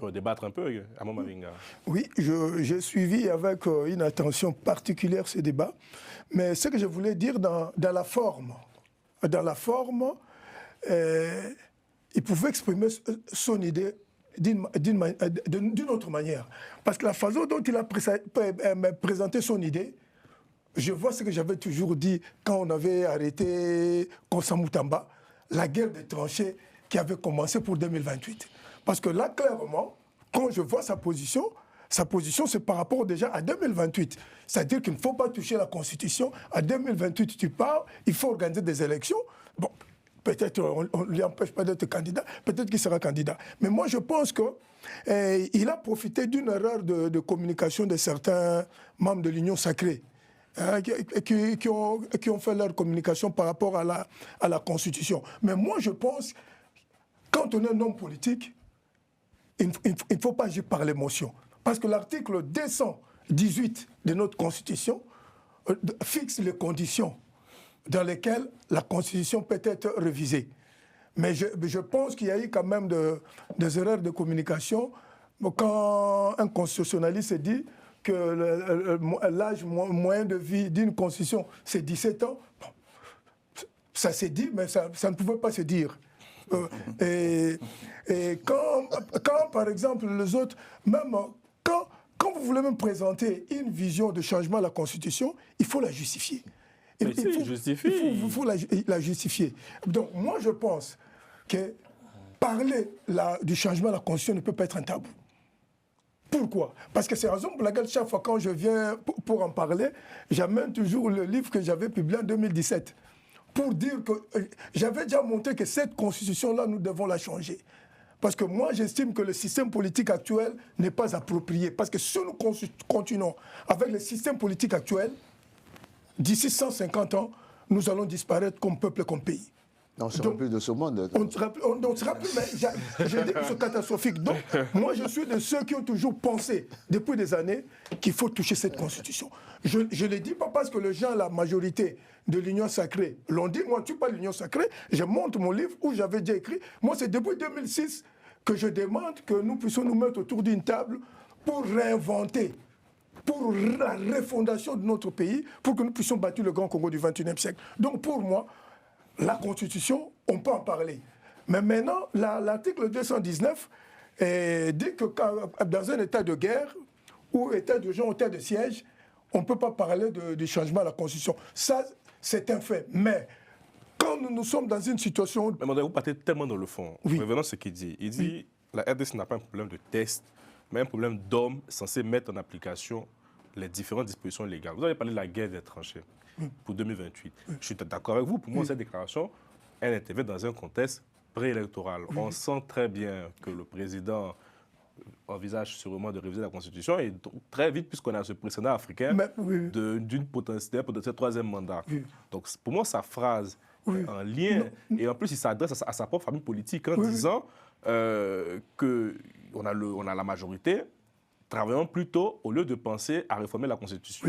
S2: pour débattre un peu, à Mavinga.
S4: Oui, j'ai suivi avec une attention particulière ce débat, mais ce que je voulais dire dans la forme, il pouvait exprimer son idée d'une autre manière. Parce que la façon dont il a présenté son idée, je vois ce que j'avais toujours dit quand on avait arrêté Konsa Mutamba, la guerre des tranchées qui avait commencé pour 2028. Parce que là, clairement, quand je vois sa position, c'est par rapport déjà à 2028. C'est-à-dire qu'il ne faut pas toucher la Constitution. À 2028, tu pars, il faut organiser des élections. Bon, peut-être on ne lui empêche pas d'être candidat, peut-être qu'il sera candidat. Mais moi, je pense qu'il a profité d'une erreur de communication de certains membres de l'Union sacrée. Qui ont fait leur communication par rapport à la Constitution. Mais moi, je pense, quand on est un homme politique, il ne faut pas agir par l'émotion. Parce que l'article 218 de notre Constitution fixe les conditions dans lesquelles la Constitution peut être révisée. Mais je pense qu'il y a eu quand même des erreurs de communication. Quand un constitutionnaliste dit que l'âge moyen de vie d'une constitution, c'est 17 ans. Bon, ça s'est dit, mais ça ne pouvait pas se dire. Et quand, par exemple, les autres, même quand vous voulez même présenter une vision de changement à la Constitution, il faut la justifier. Il faut la justifier. Donc, moi, je pense que parler du changement à la Constitution ne peut pas être un tabou. Pourquoi? Parce que c'est la raison pour laquelle chaque fois quand je viens pour en parler, j'amène toujours le livre que j'avais publié en 2017 pour dire que j'avais déjà montré que cette constitution-là, nous devons la changer. Parce que moi, j'estime que le système politique actuel n'est pas approprié. Parce que si nous continuons avec le système politique actuel, d'ici 150 ans, nous allons disparaître comme peuple et comme pays.
S3: On ne sera plus de ce monde.
S4: On ne sera plus, mais je dis que c'est catastrophique. Donc, moi, je suis de ceux qui ont toujours pensé, depuis des années, qu'il faut toucher cette constitution. Je ne le dis pas parce que les gens, la majorité de l'Union sacrée, l'ont dit. Moi, tu ne suis pas l'Union sacrée. Je montre mon livre où j'avais déjà écrit. Moi, c'est depuis 2006 que je demande que nous puissions nous mettre autour d'une table pour réinventer, pour la refondation de notre pays, pour que nous puissions bâtir le Grand Congo du XXIe siècle. Donc, pour moi, la Constitution, on peut en parler. Mais maintenant, l'article 219 dit que dans un état de guerre ou état d'urgence ou état de siège, on ne peut pas parler du changement à la Constitution. Ça, c'est un fait. Mais quand nous sommes dans une situation...
S2: Mais vous partez tellement dans le fond.
S4: Oui.
S2: Revenons à ce qu'il dit. Il dit la RDC n'a pas un problème de test, mais un problème d'hommes censés mettre en application les différentes dispositions légales. Vous avez parlé de la guerre des tranchées pour 2028. Je suis d'accord avec vous. Pour moi, cette déclaration, elle intervient dans un contexte préélectoral. On sent très bien que le président envisage sûrement de réviser la Constitution et donc, très vite, puisqu'on a ce précédent africain d'une potentielle troisième mandat. Donc, pour moi, sa phrase est en lien. Et en plus, il s'adresse à sa propre famille politique en disant qu'on a la majorité. Travaillons plutôt au lieu de penser à réformer la Constitution.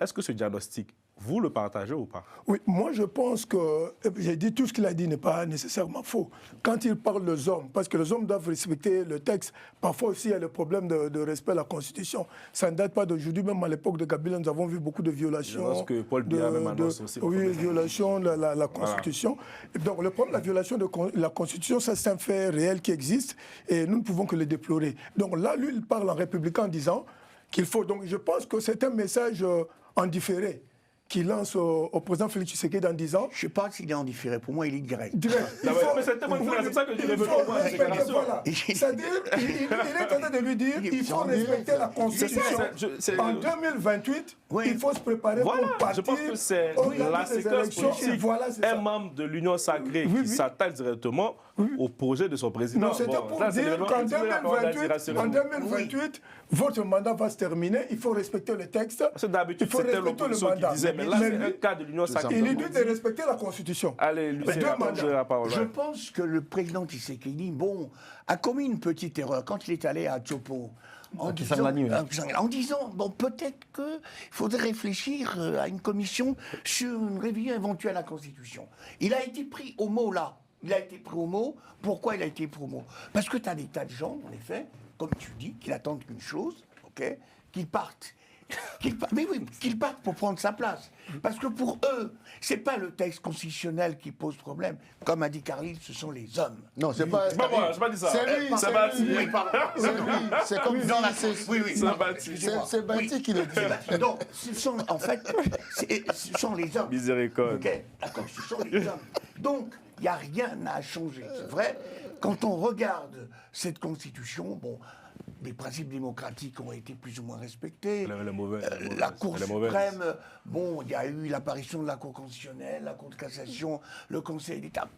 S2: Est-ce que ce diagnostic, vous le partagez ou pas?
S4: Oui, moi je pense que, j'ai dit tout ce qu'il a dit n'est pas nécessairement faux. Quand il parle des hommes, parce que les hommes doivent respecter le texte, parfois aussi il y a le problème de respect de la Constitution. Ça ne date pas d'aujourd'hui, même à l'époque de Kabila, nous avons vu beaucoup de violations.
S2: Je pense que Paul Biya même annonce aussi.
S4: Oui, violation de la Constitution. Voilà. Donc le problème de la violation de la Constitution, ça c'est un fait réel qui existe et nous ne pouvons que le déplorer. Donc là, lui, il parle en républicain en disant qu'il faut... Donc je pense que c'est un message en différé qui lance au président Félix Tshisekedi en disant...
S5: Je ne sais pas s'il est en différé. Pour moi, il est direct.
S2: Mais c'est tellement différent, c'est ça que je veux
S4: voilà. C'est-à-dire, il est en train de lui dire il faut respecter la Constitution. En 2028, il faut se préparer pour partir.
S2: Je pense que c'est la séquence politique. Un membre de l'Union sacrée qui s'attaque directement au projet de son président.
S4: Non, c'était pour dire qu'en 2028, votre mandat va se terminer. Il faut respecter le texte.
S2: D'habitude, c'était l'opposition qui disait, mais là, c'est un cas de l'Union sacrée.
S4: Il lui dit de respecter la Constitution.
S2: Allez, Lucien, la parole.
S5: Je pense que le président Tshisekedi, a commis une petite erreur quand il est allé à Tchopo. En disant, bon, peut-être qu'il faudrait réfléchir à une commission sur une révision éventuelle à la Constitution. Il a été pris au mot là. Il a été pris au mot. Pourquoi il a été pris au mot? Parce que tu as des tas de gens, en effet, comme tu dis, qui n'attendent qu'une chose, qu'ils partent. Qu'ils partent pour prendre sa place. Parce que pour eux, ce n'est pas le texte constitutionnel qui pose problème. Comme a dit Carlyle, ce sont les hommes.
S3: Non, c'est pas
S2: moi, je n'ai pas dit ça.
S3: C'est lui,
S2: c'est Bati.
S3: C'est comme c'est Bati qui le dit.
S5: Donc, ce sont les hommes.
S2: Miséricorde.
S5: Okay, d'accord, ce sont les hommes. Donc, il n'y a rien à changer. C'est vrai, quand on regarde cette constitution, les principes démocratiques ont été plus ou moins respectés. La Cour suprême, il y a eu l'apparition de la Cour constitutionnelle, la Cour de cassation, le Conseil d'État.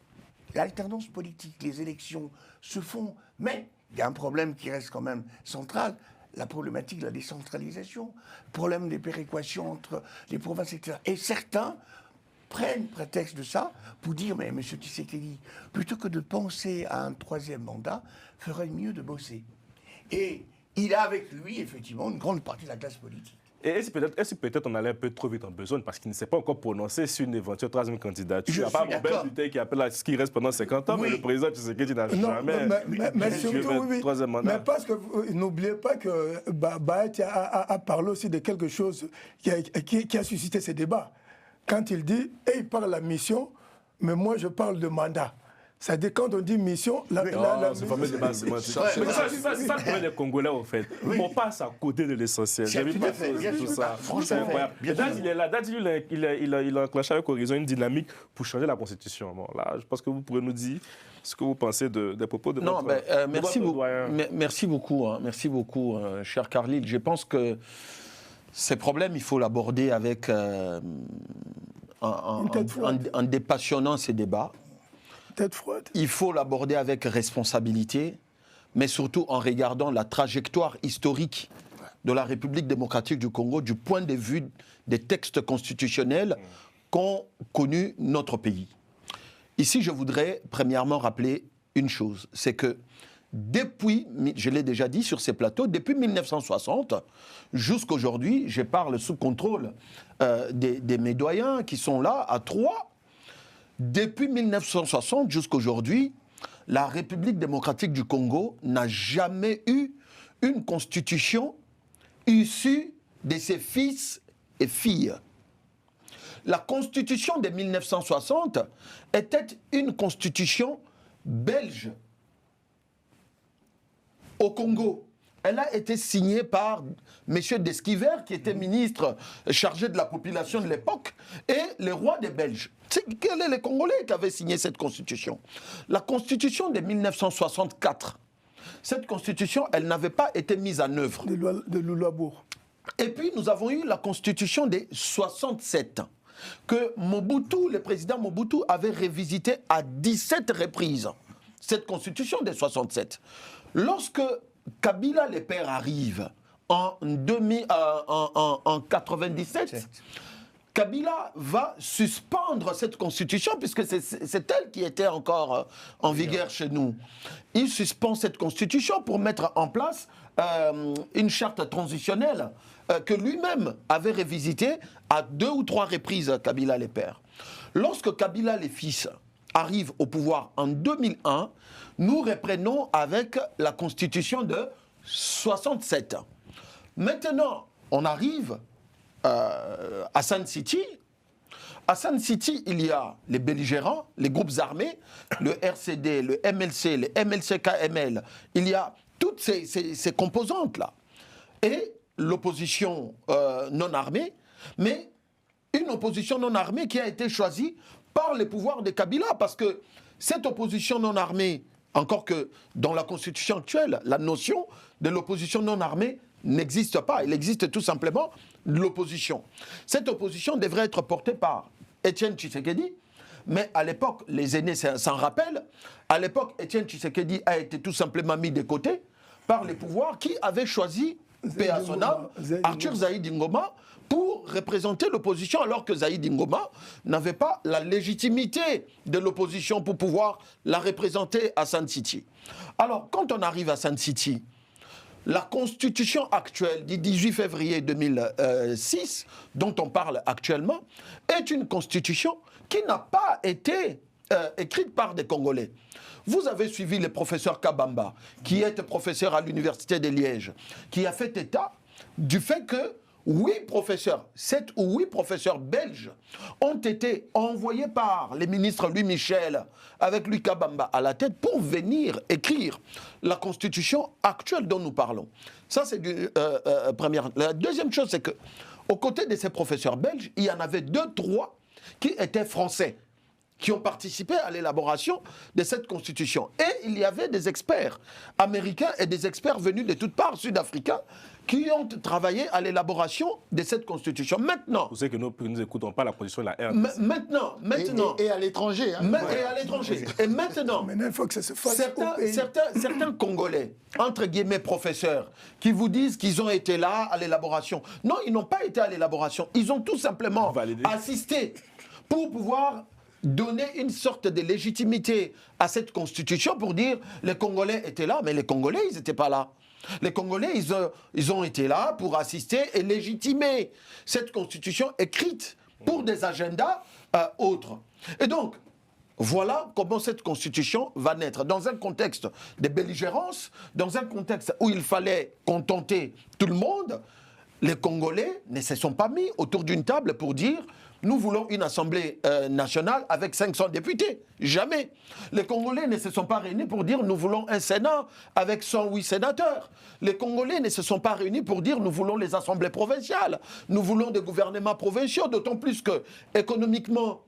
S5: L'alternance politique, les élections se font, mais il y a un problème qui reste quand même central, la problématique de la décentralisation, le problème des péréquations entre les provinces, etc. Et certains prennent prétexte de ça pour dire, mais M. Tshisekedi, plutôt que de penser à un troisième mandat, ferait mieux de bosser. Et il a avec lui, effectivement, une grande partie de la classe politique.
S2: Et est-ce peut-être on allait un peu trop vite en besogne parce qu'il ne s'est pas encore prononcé sur une éventuelle troisième candidature. Il n'y a pas Robert Duteil qui appelle à ce qui reste pendant 50 ans, mais le président Tshisekedi n'a jamais
S4: mais surtout,
S2: troisième mandat.
S4: Mais parce que n'oubliez pas que Baët a parlé aussi de quelque chose qui a suscité ces débats. Quand il dit, il parle de la mission, mais moi je parle de mandat. C'est-à-dire, quand on dit mission,
S2: ce fameux débat sémantique. C'est ça le problème des Congolais, en fait. On passe à côté de l'essentiel. J'ai vu tout ça. C'est incroyable. Dad, il est là. Dad, il a enclenché avec Horizon une dynamique pour changer la Constitution. Bon, là, je pense que vous pourrez nous dire ce que vous pensez des propos de votre
S1: merci beaucoup. Merci beaucoup, cher Carlyle. Je pense que ces problèmes, il faut l'aborder avec en dépassionnant ces débats.
S4: Tête froide.
S1: Il faut l'aborder avec responsabilité mais surtout en regardant la trajectoire historique de la République démocratique du Congo du point de vue des textes constitutionnels qu'ont connu notre pays. Ici, je voudrais premièrement rappeler une chose, c'est que depuis, je l'ai déjà dit sur ces plateaux, depuis 1960 jusqu'à aujourd'hui, je parle sous contrôle des mes doyens qui sont là à Troyes. Depuis 1960 jusqu'à aujourd'hui, la République démocratique du Congo n'a jamais eu une constitution issue de ses fils et filles. La constitution de 1960 était une constitution belge au Congo. Elle a été signée par M. Desquiver, qui était ministre chargé de la population de l'époque, et le roi des Belges. Quels sont les Congolais qui avaient signé cette constitution? La constitution de 1964, cette constitution, elle n'avait pas été mise en œuvre.
S4: De Lulabour.
S1: Et puis, nous avons eu la constitution de 67, que Mobutu, le président Mobutu, avait révisité à 17 reprises. Cette constitution de 67. Lorsque Kabila le père arrive en 97, Kabila va suspendre cette constitution puisque c'est elle qui était encore en vigueur chez nous. Il suspend cette constitution pour mettre en place une charte transitionnelle que lui-même avait révisitée à 2 ou 3 reprises, Kabila le père. Lorsque Kabila le fils arrive au pouvoir en 2001, nous reprenons avec la constitution de 67. Maintenant, on arrive à Sun City. À Sun City, il y a les belligérants, les groupes armés, le RCD, le MLC, le MLC-KML. Il y a toutes ces composantes-là. Et l'opposition non armée, mais une opposition non armée qui a été choisie par les pouvoirs de Kabila, parce que cette opposition non armée, encore que dans la constitution actuelle, la notion de l'opposition non armée n'existe pas. Il existe tout simplement l'opposition. Cette opposition devrait être portée par Étienne Tshisekedi, mais à l'époque, les aînés s'en rappellent, à l'époque, Étienne Tshisekedi a été tout simplement mis de côté par les pouvoirs qui avaient choisi paix à son âme, Arthur Zaïdi Ngoma, pour représenter l'opposition, alors que Zaïdi Ngoma n'avait pas la légitimité de l'opposition pour pouvoir la représenter à Sun City. Alors, quand on arrive à Sun City, la constitution actuelle du 18 février 2006, dont on parle actuellement, est une constitution qui n'a pas été écrite par des Congolais. Vous avez suivi le professeur Kabamba, qui est professeur à l'université de Liège, qui a fait état du fait que 7 ou 8 professeurs belges ont été envoyés par les ministres Louis Michel, avec Louis Kabamba à la tête, pour venir écrire la constitution actuelle dont nous parlons. Ça, c'est première. La deuxième chose, c'est que, aux côtés de ces professeurs belges, il y en avait 2-3 qui étaient français, qui ont participé à l'élaboration de cette constitution. Et il y avait des experts américains et des experts venus de toutes parts, sud-africains, qui ont travaillé à l'élaboration de cette constitution. Maintenant...
S2: Vous savez que nous n'écoutons pas la position de la RDC.
S1: Maintenant...
S3: Et à l'étranger. Hein.
S1: Et à l'étranger. Et maintenant...
S4: Maintenant, il faut que ça se fasse
S1: certains Congolais, entre guillemets professeurs, qui vous disent qu'ils ont été là à l'élaboration. Non, ils n'ont pas été à l'élaboration. Ils ont tout simplement assisté pour pouvoir donner une sorte de légitimité à cette constitution pour dire les Congolais étaient là, mais les Congolais, ils n'étaient pas là. Les Congolais, ils ont été là pour assister et légitimer cette constitution écrite pour des agendas autres. Et donc, voilà comment cette constitution va naître. Dans un contexte de belligérance, dans un contexte où il fallait contenter tout le monde, les Congolais ne se sont pas mis autour d'une table pour dire nous voulons une assemblée nationale avec 500 députés. Jamais. Les Congolais ne se sont pas réunis pour dire nous voulons un Sénat avec 108 sénateurs. Les Congolais ne se sont pas réunis pour dire nous voulons les assemblées provinciales. Nous voulons des gouvernements provinciaux, d'autant plus que économiquement,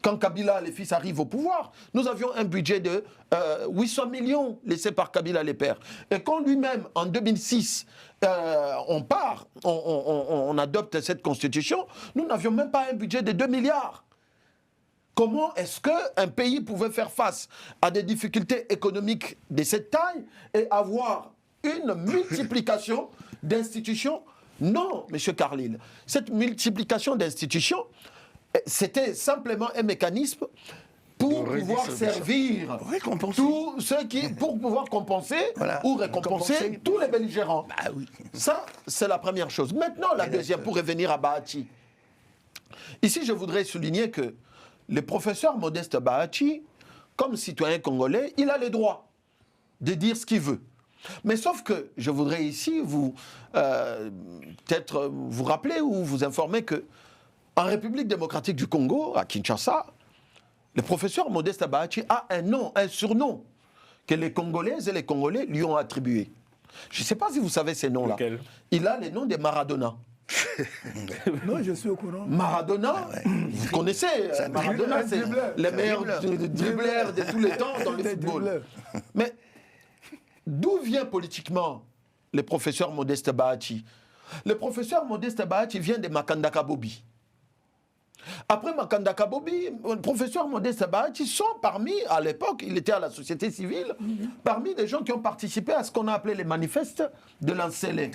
S1: quand Kabila, les fils, arrivent au pouvoir, nous avions un budget de 800 millions laissé par Kabila, les pères. Et quand lui-même, en 2006, on adopte cette constitution, nous n'avions même pas un budget de 2 milliards. comment est-ce qu'un pays pouvait faire face à des difficultés économiques de cette taille et avoir une multiplication d'institutions? Non, M. Carlyle. Cette multiplication d'institutions, c'était simplement un mécanisme pour pouvoir servir tous ceux qui, pour pouvoir compenser ou récompenser tous les belligérants.
S5: Bah oui.
S1: Ça, c'est la première chose. Maintenant, la deuxième, pour revenir à Bahati. Ici, je voudrais souligner que le professeur Modeste Bahati, comme citoyen congolais, il a le droit de dire ce qu'il veut. Mais sauf que je voudrais ici vous peut-être vous rappeler ou vous informer que en République démocratique du Congo, à Kinshasa, le professeur Modeste Bahati a un nom, un surnom que les Congolaises et les Congolais lui ont attribué. Je ne sais pas si vous savez ces noms-là.
S2: Lequel?
S1: Il a les noms de Maradona.
S4: Non, je suis au courant.
S1: Maradona, vous connaissez, Maradona, c'est le meilleur dribbleur de tous les temps dans le football. Mais d'où vient politiquement le professeur Modeste Bahati? Le professeur Modeste Bahati vient de Makandaka Bobi. Après Makandaka Bobi, le professeur Modeste Bahati sont parmi, à l'époque, il était à la société civile, parmi des gens qui ont participé à ce qu'on a appelé les manifestes de l'Ancélé,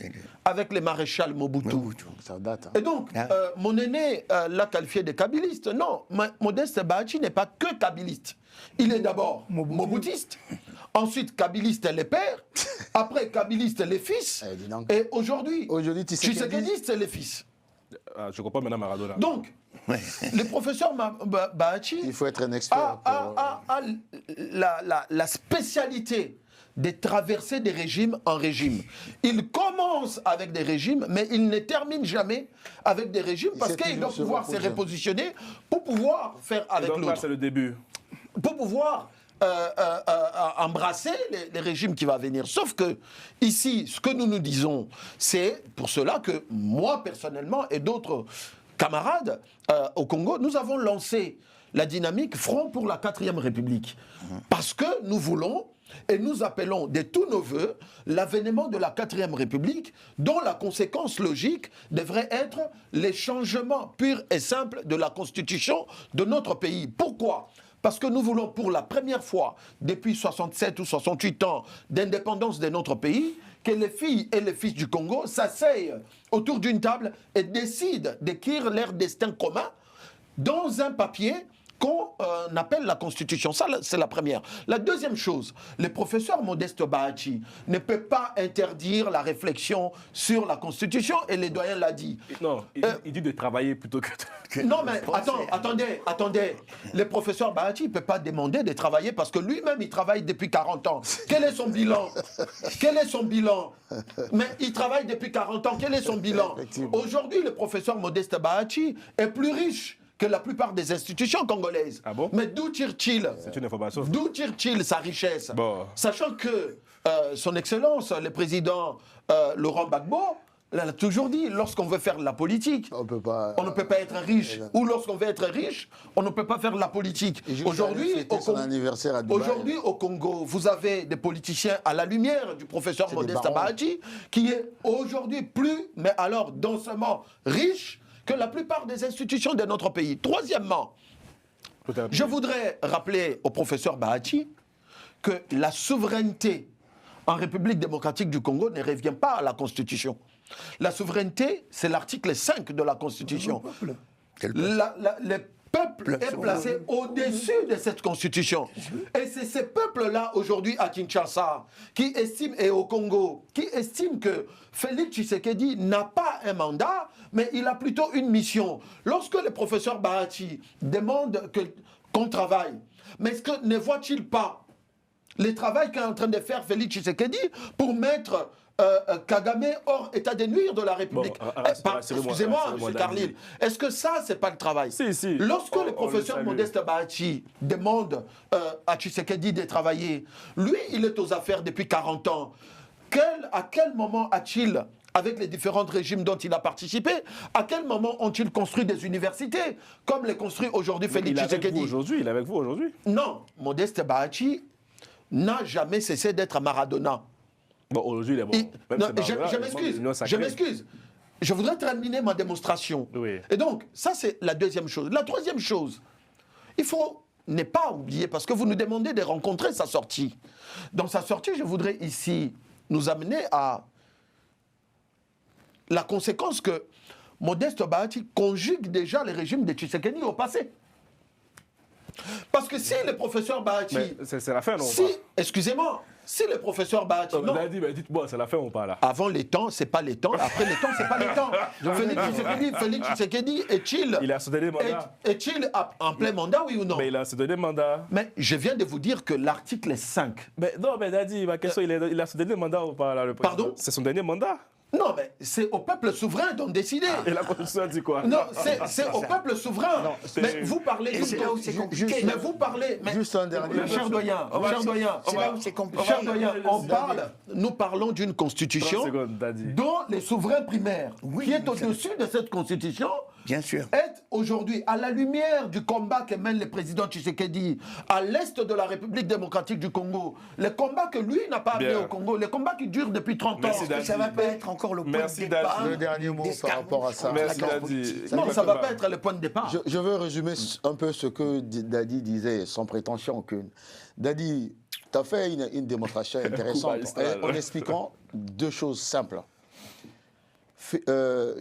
S1: avec le maréchal Mobutu.
S3: Ça date.
S1: Et donc, mon aîné l'a qualifié de kabyliste. Non, Modeste Bahati n'est pas que kabyliste. Il est d'abord mobutiste, ensuite kabyliste les pères, après kabyliste les fils, et aujourd'hui, tshisekidiste les fils.
S2: Je ne comprends pas maintenant Maradona.
S1: Donc, le professeur Bahati
S3: il faut être un expert
S1: a la spécialité de traverser des régimes en régime. Il commence avec des régimes, mais il ne termine jamais avec des régimes parce qu'il doit pouvoir se repositionner pour pouvoir faire avec l'autre.
S2: C'est le début.
S1: Pour pouvoir embrasser les régimes qui vont venir. Sauf que ici, ce que nous disons, c'est pour cela que moi, personnellement, et d'autres camarades au Congo, nous avons lancé la dynamique Front pour la 4e République. Parce que nous voulons et nous appelons de tous nos voeux l'avènement de la 4e République, dont la conséquence logique devrait être les changements purs et simples de la Constitution de notre pays. Pourquoi ? Parce que nous voulons pour la première fois depuis 67 ou 68 ans d'indépendance de notre pays, que les filles et les fils du Congo s'asseyent autour d'une table et décident d'écrire leur destin commun dans un papier qu'on appelle la Constitution. Ça, c'est la première. La deuxième chose, le professeur Modeste Bahati ne peut pas interdire la réflexion sur la Constitution, et le doyen l'a dit.
S2: Non, il dit de travailler plutôt que...
S1: Non, mais attendez. Le professeur Bahati ne peut pas demander de travailler parce que lui-même, il travaille depuis 40 ans. Quel est son bilan? Mais il travaille depuis 40 ans. Quel est son bilan? Aujourd'hui, le professeur Modeste Bahati est plus riche que la plupart des institutions congolaises.
S2: Ah bon?
S1: Mais d'où tire-t-il?
S2: C'est une information.
S1: D'où tire-t-il sa richesse?
S2: Bon.
S1: Sachant que son Excellence, le président Laurent Gbagbo, l'a toujours dit, lorsqu'on veut faire de la politique, on ne peut pas être riche. Ou lorsqu'on veut être riche, on ne peut pas faire de la politique. Aujourd'hui, au Congo, vous avez des politiciens à la lumière du professeur Modeste Bahati, qui est aujourd'hui plus, mais alors densément riche que la plupart des institutions de notre pays. Troisièmement, je voudrais rappeler au professeur Bahati que la souveraineté en République démocratique du Congo ne revient pas à la Constitution. La souveraineté, c'est l'article 5 de la Constitution. Le peuple est placé au-dessus de cette Constitution. Et c'est ces peuples-là, aujourd'hui, à Kinshasa, qui estiment, et au Congo, qui estiment que Félix Tshisekedi n'a pas un mandat, mais il a plutôt une mission. Lorsque le professeur Bahati demande qu'on travaille, mais est-ce que ne voit-il pas le travail qu'est en train de faire Félix Tshisekedi pour mettre Kagame hors état de nuire de la République? Excusez-moi, M. Carlyle, est-ce que ça, c'est pas le travail?
S2: Si.
S1: Lorsque le professeur Modeste Bahati demande à Tshisekedi de travailler, lui, il est aux affaires depuis 40 ans. À quel moment a-t-il, avec les différents régimes dont il a participé, à quel moment ont-ils construit des universités, comme les construit aujourd'hui Félix Tshisekedi?
S2: Il est avec vous aujourd'hui?
S1: Non, Modeste Bahati n'a jamais cessé d'être Maradona.
S2: Bon, aujourd'hui, il est bon.
S1: Je m'excuse. Je voudrais terminer ma démonstration.
S2: Oui.
S1: Et donc, ça, c'est la deuxième chose. La troisième chose, Il faut ne pas oublier, parce que vous nous demandez de rencontrer sa sortie. Dans sa sortie, je voudrais ici nous amener à la conséquence que Modeste Bahati conjugue déjà le régime de Tshisekedi au passé. Parce que si le professeur Bahati...
S2: C'est la fin, non?
S1: Excusez-moi, si le professeur Bahati...
S2: Non, dites-moi, c'est la fin ou pas là?
S1: Avant les temps, c'est pas les temps. Après les temps, c'est pas les temps. Félix Tshisekedi est-il...
S2: Il a son dernier mandat.
S1: Est-il en plein mandat, oui ou non?
S2: Mais il a son dernier mandat.
S1: Mais je viens de vous dire que l'article 5...
S2: Non, mais Dadi, ma question, il a son dernier mandat ou pas là, le président?
S1: Pardon?
S2: C'est son dernier mandat.
S1: Non, mais c'est au peuple souverain d'en décider.
S2: Et la Constitution dit quoi?
S1: Non, c'est au peuple souverain.
S3: Non,
S1: mais vous parlez...
S5: c'est là où c'est compliqué.
S1: Mais vous parlez...
S3: Juste un dernier.
S1: Cher doyen,
S5: C'est là où c'est compliqué.
S1: cher doyen, nous parlons d'une constitution
S2: 30 secondes, Dadi.
S1: dont les souverains primaires,
S5: Oui,
S1: qui est
S5: mais
S1: au-dessus de cette constitution,
S5: Bien sûr.
S1: est aujourd'hui, à la lumière du combat que mène le président Tshisekedi à l'est de la République démocratique du Congo, le combat que lui n'a pas amené
S2: Bien.
S1: au Congo, le combat qui dure depuis 30 ans.
S2: Merci, Dadi.
S5: Ça va pas être encore le point
S2: Merci,
S5: de départ.
S2: Dadi.
S3: Le dernier mot par rapport à ça.
S2: Merci,
S5: D'accord.
S2: Dadi.
S1: Non, ça ne va pas être le point de départ.
S3: Je veux résumer un peu ce que Dadi disait, sans prétention aucune. Dadi, tu as fait une démonstration intéressante
S2: magistral.
S3: en expliquant deux choses simples.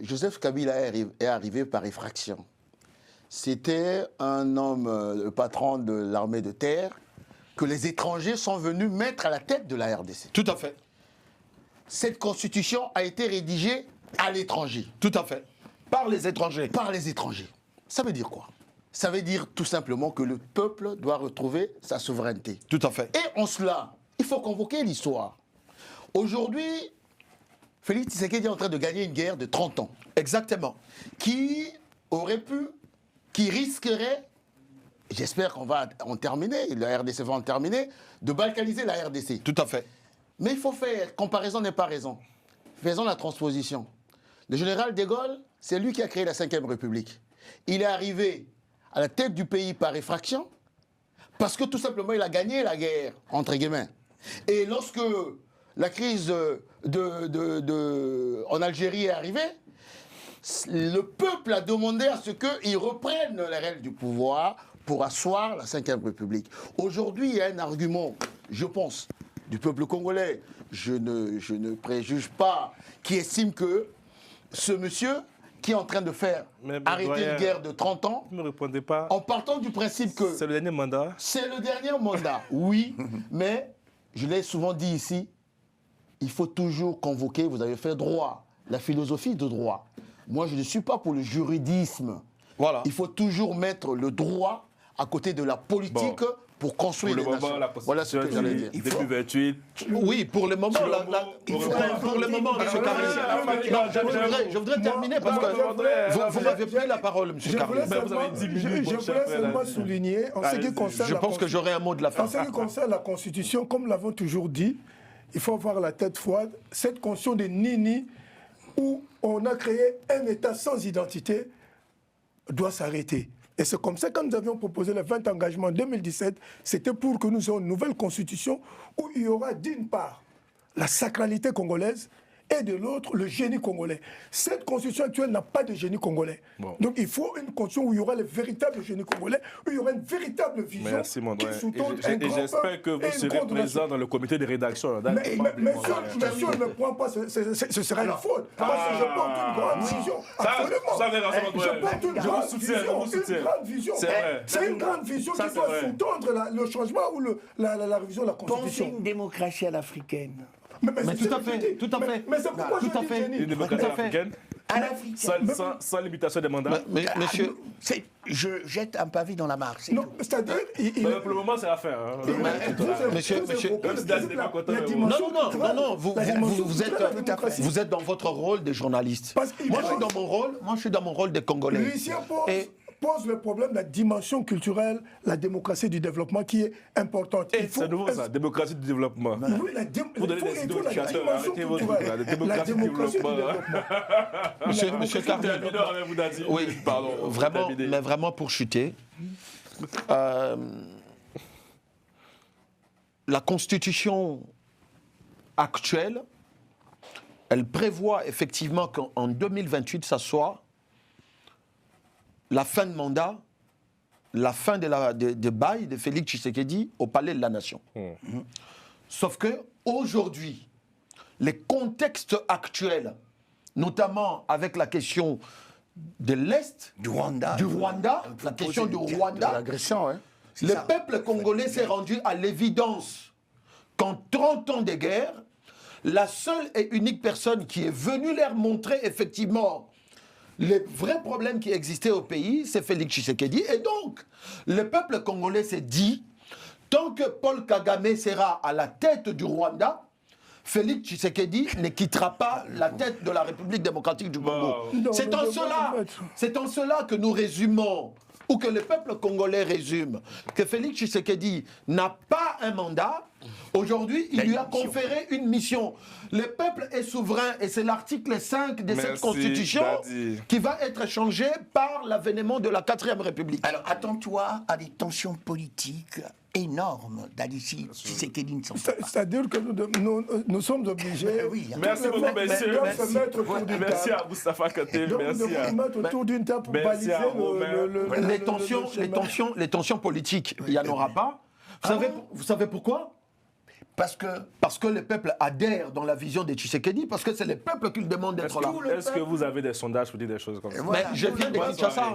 S3: Joseph Kabila est arrivé par effraction. C'était un homme, le patron de l'armée de terre, que les étrangers sont venus mettre à la tête de la RDC.
S1: Tout à fait.
S3: Cette constitution a été rédigée à l'étranger.
S1: Tout à fait. Par les étrangers.
S3: Par les étrangers. Ça veut dire quoi? Ça veut dire tout simplement que le peuple doit retrouver sa souveraineté.
S1: Tout à fait.
S3: Et en cela, il faut convoquer l'histoire. Aujourd'hui, Félix Tshisekedi est en train de gagner une guerre de 30 ans
S1: Exactement.
S3: qui aurait pu, qui risquerait, j'espère qu'on va en terminer, la RDC va en terminer, de balkaniser la RDC.
S1: Tout à fait.
S3: Mais il faut faire comparaison n'est pas raison. Faisons la transposition. Le général de Gaulle, c'est lui qui a créé la Ve République. Il est arrivé à la tête du pays par effraction parce que tout simplement il a gagné la guerre, entre guillemets. Et lorsque la crise en Algérie est arrivée, le peuple a demandé à ce qu'ils reprennent les rênes du pouvoir pour asseoir la Ve République. Aujourd'hui, il y a un argument, je pense, du peuple congolais, je ne préjuge pas, qui estime que ce monsieur qui est en train de faire arrêter une guerre de 30 ans,
S2: Vous ne me répondez pas.
S3: en partant du principe que
S2: C'est le dernier mandat.
S3: c'est le dernier mandat, oui, mais je l'ai souvent dit ici, il faut toujours convoquer, vous avez fait droit, la philosophie de droit. Moi, je ne suis pas pour le juridisme.
S1: Voilà.
S3: Il faut toujours mettre le droit à côté de la politique
S2: Bon.
S3: pour construire
S2: Pour le
S3: les
S2: moment,
S3: nations.
S2: la
S3: Voilà ce que
S2: Constitution
S3: j'allais
S2: dit
S3: dire.
S2: début 28.
S1: Oui, pour le moment, pour le moment, M. Carré. Non, je voudrais terminer parce que vous m'avez pris la parole, M.
S4: Je
S1: Carré.
S4: voulais
S2: vous avez 10 minutes,
S4: je
S2: mon cher
S4: voulais
S2: frère,
S4: seulement
S2: allez-y.
S4: souligner, en ce qui concerne
S1: Je
S4: la
S1: pense que j'aurai un mot de la fin.
S4: En ce qui concerne la Constitution, comme l'avons toujours dit, il faut avoir la tête froide. Cette Constitution de Nini, où on a créé un État sans identité, doit s'arrêter. Et c'est comme ça que nous avions proposé les 20 engagements en 2017, c'était pour que nous ayons une nouvelle Constitution où il y aura d'une part la sacralité congolaise et de l'autre le génie congolais. Cette constitution actuelle n'a pas de génie congolais.
S2: Bon.
S4: Donc il faut une constitution où il y aura le véritable génie congolais, où il y aura une véritable vision
S2: Merci, mon
S4: qui
S2: doyen.
S4: sous-tente
S2: Et
S4: un grand
S2: j'espère
S4: peuple
S2: que
S4: et
S2: vous
S4: une
S2: serez
S4: grande nation.
S2: présent dans le comité de rédaction.
S4: Mais si on ne me prend pas, ce sera une faute. Parce que je porte une grande vision. Absolument.
S2: vous avez raison, mon doyen.
S4: Je porte une
S2: Je vous
S4: grande
S2: soutiens, je vous
S4: vision.
S2: soutiens.
S4: Une grande vision.
S2: C'est vrai.
S4: C'est une grande vision
S2: Ça,
S4: qui
S2: c'est
S4: doit
S2: vrai.
S4: sous-tendre le changement ou la révision de la
S5: Pensez
S4: Constitution.
S5: une démocratie à l'africaine.
S1: Mais
S4: c'est
S1: tout à
S4: ce que je
S1: fait,
S4: dis.
S1: tout à fait.
S4: Mais c'est pourquoi
S1: Tout
S4: je
S1: à
S4: dis
S1: fait.
S4: génie.
S2: Une démocratie
S1: Tout à fait.
S2: africaine,
S5: À l'africaine.
S2: sans limitation des mandats.
S1: Mais, monsieur,
S5: Je jette un pavé dans la mare. c'est
S4: Non,
S5: tout.
S4: c'est-à-dire,
S2: Pour le moment, c'est la fin. Hein.
S1: Monsieur,
S2: Même si Daz n'est pas content, mais bon.
S1: non, vous êtes dans votre rôle de journaliste.
S4: Parce qu'il
S1: Moi,
S4: faut-
S1: je suis dans mon rôle de Congolais.
S4: Lucien
S1: Et
S4: pose le problème de la dimension culturelle, la démocratie du développement qui est importante. Il faut-
S2: C'est nouveau ça, démocratie du développement.
S4: Oui,
S2: Vous donnez des
S4: il faut
S2: idées aux
S4: la
S2: créateurs,
S4: dimension
S2: arrêtez votre
S4: culturelle.
S2: truc, là,
S4: La
S2: démocratie du
S4: démocratie du
S2: développement.
S4: développement.
S1: Monsieur Carré,
S2: Terminons avec vous, Dadi.
S1: oui,
S2: Pardon.
S1: vraiment,
S2: terminé.
S1: mais vraiment pour chuter. La constitution actuelle, elle prévoit effectivement qu'en 2028, ça soit la fin de mandat la fin de bail de Félix Tshisekedi au Palais de la Nation. Sauf que aujourd'hui, les contextes actuels, notamment avec la question de l'Est,
S5: Du Rwanda.
S1: la question du Rwanda,
S3: L'agression, hein.
S1: le peuple congolais s'est rendu à l'évidence qu'en 30 ans de guerre, la seule et unique personne qui est venue leur montrer effectivement les vrais problèmes qui existaient au pays, c'est Félix Tshisekedi. Et donc, le peuple congolais s'est dit, tant que Paul Kagame sera à la tête du Rwanda, Félix Tshisekedi ne quittera pas la tête de la République démocratique du Congo.
S4: Non,
S1: C'est
S4: mais
S1: en cela que nous résumons, ou que le peuple congolais résume, que Félix Tshisekedi n'a pas un mandat. Aujourd'hui, il lui a conféré une mission. Le peuple est souverain et c'est l'article 5 de cette constitution qui va être changé par l'avènement de la 4e République.
S5: Alors, attends-toi à des tensions politiques énormes d'Alexis Tshisekedi.
S4: C'est-à-dire que nous sommes obligés.
S5: Oui,
S2: Merci beaucoup, messieurs.
S4: doivent se mettre autour d'une
S2: Merci
S4: table.
S2: à Moustapha Katé.
S4: Donc,
S2: Merci
S4: nous devons
S2: à...
S4: nous mettre autour d'une table pour
S2: Merci
S4: baliser
S2: à Romain.
S1: Les tensions politiques, il n'y en aura pas. Vous savez pourquoi? Parce que le peuple adhère dans la vision de Tshisekedi, parce que c'est le peuple qui le demande d'être là.
S2: Est-ce que vous avez des sondages pour dire des choses comme ça?
S1: Mais je viens de Kinshasa.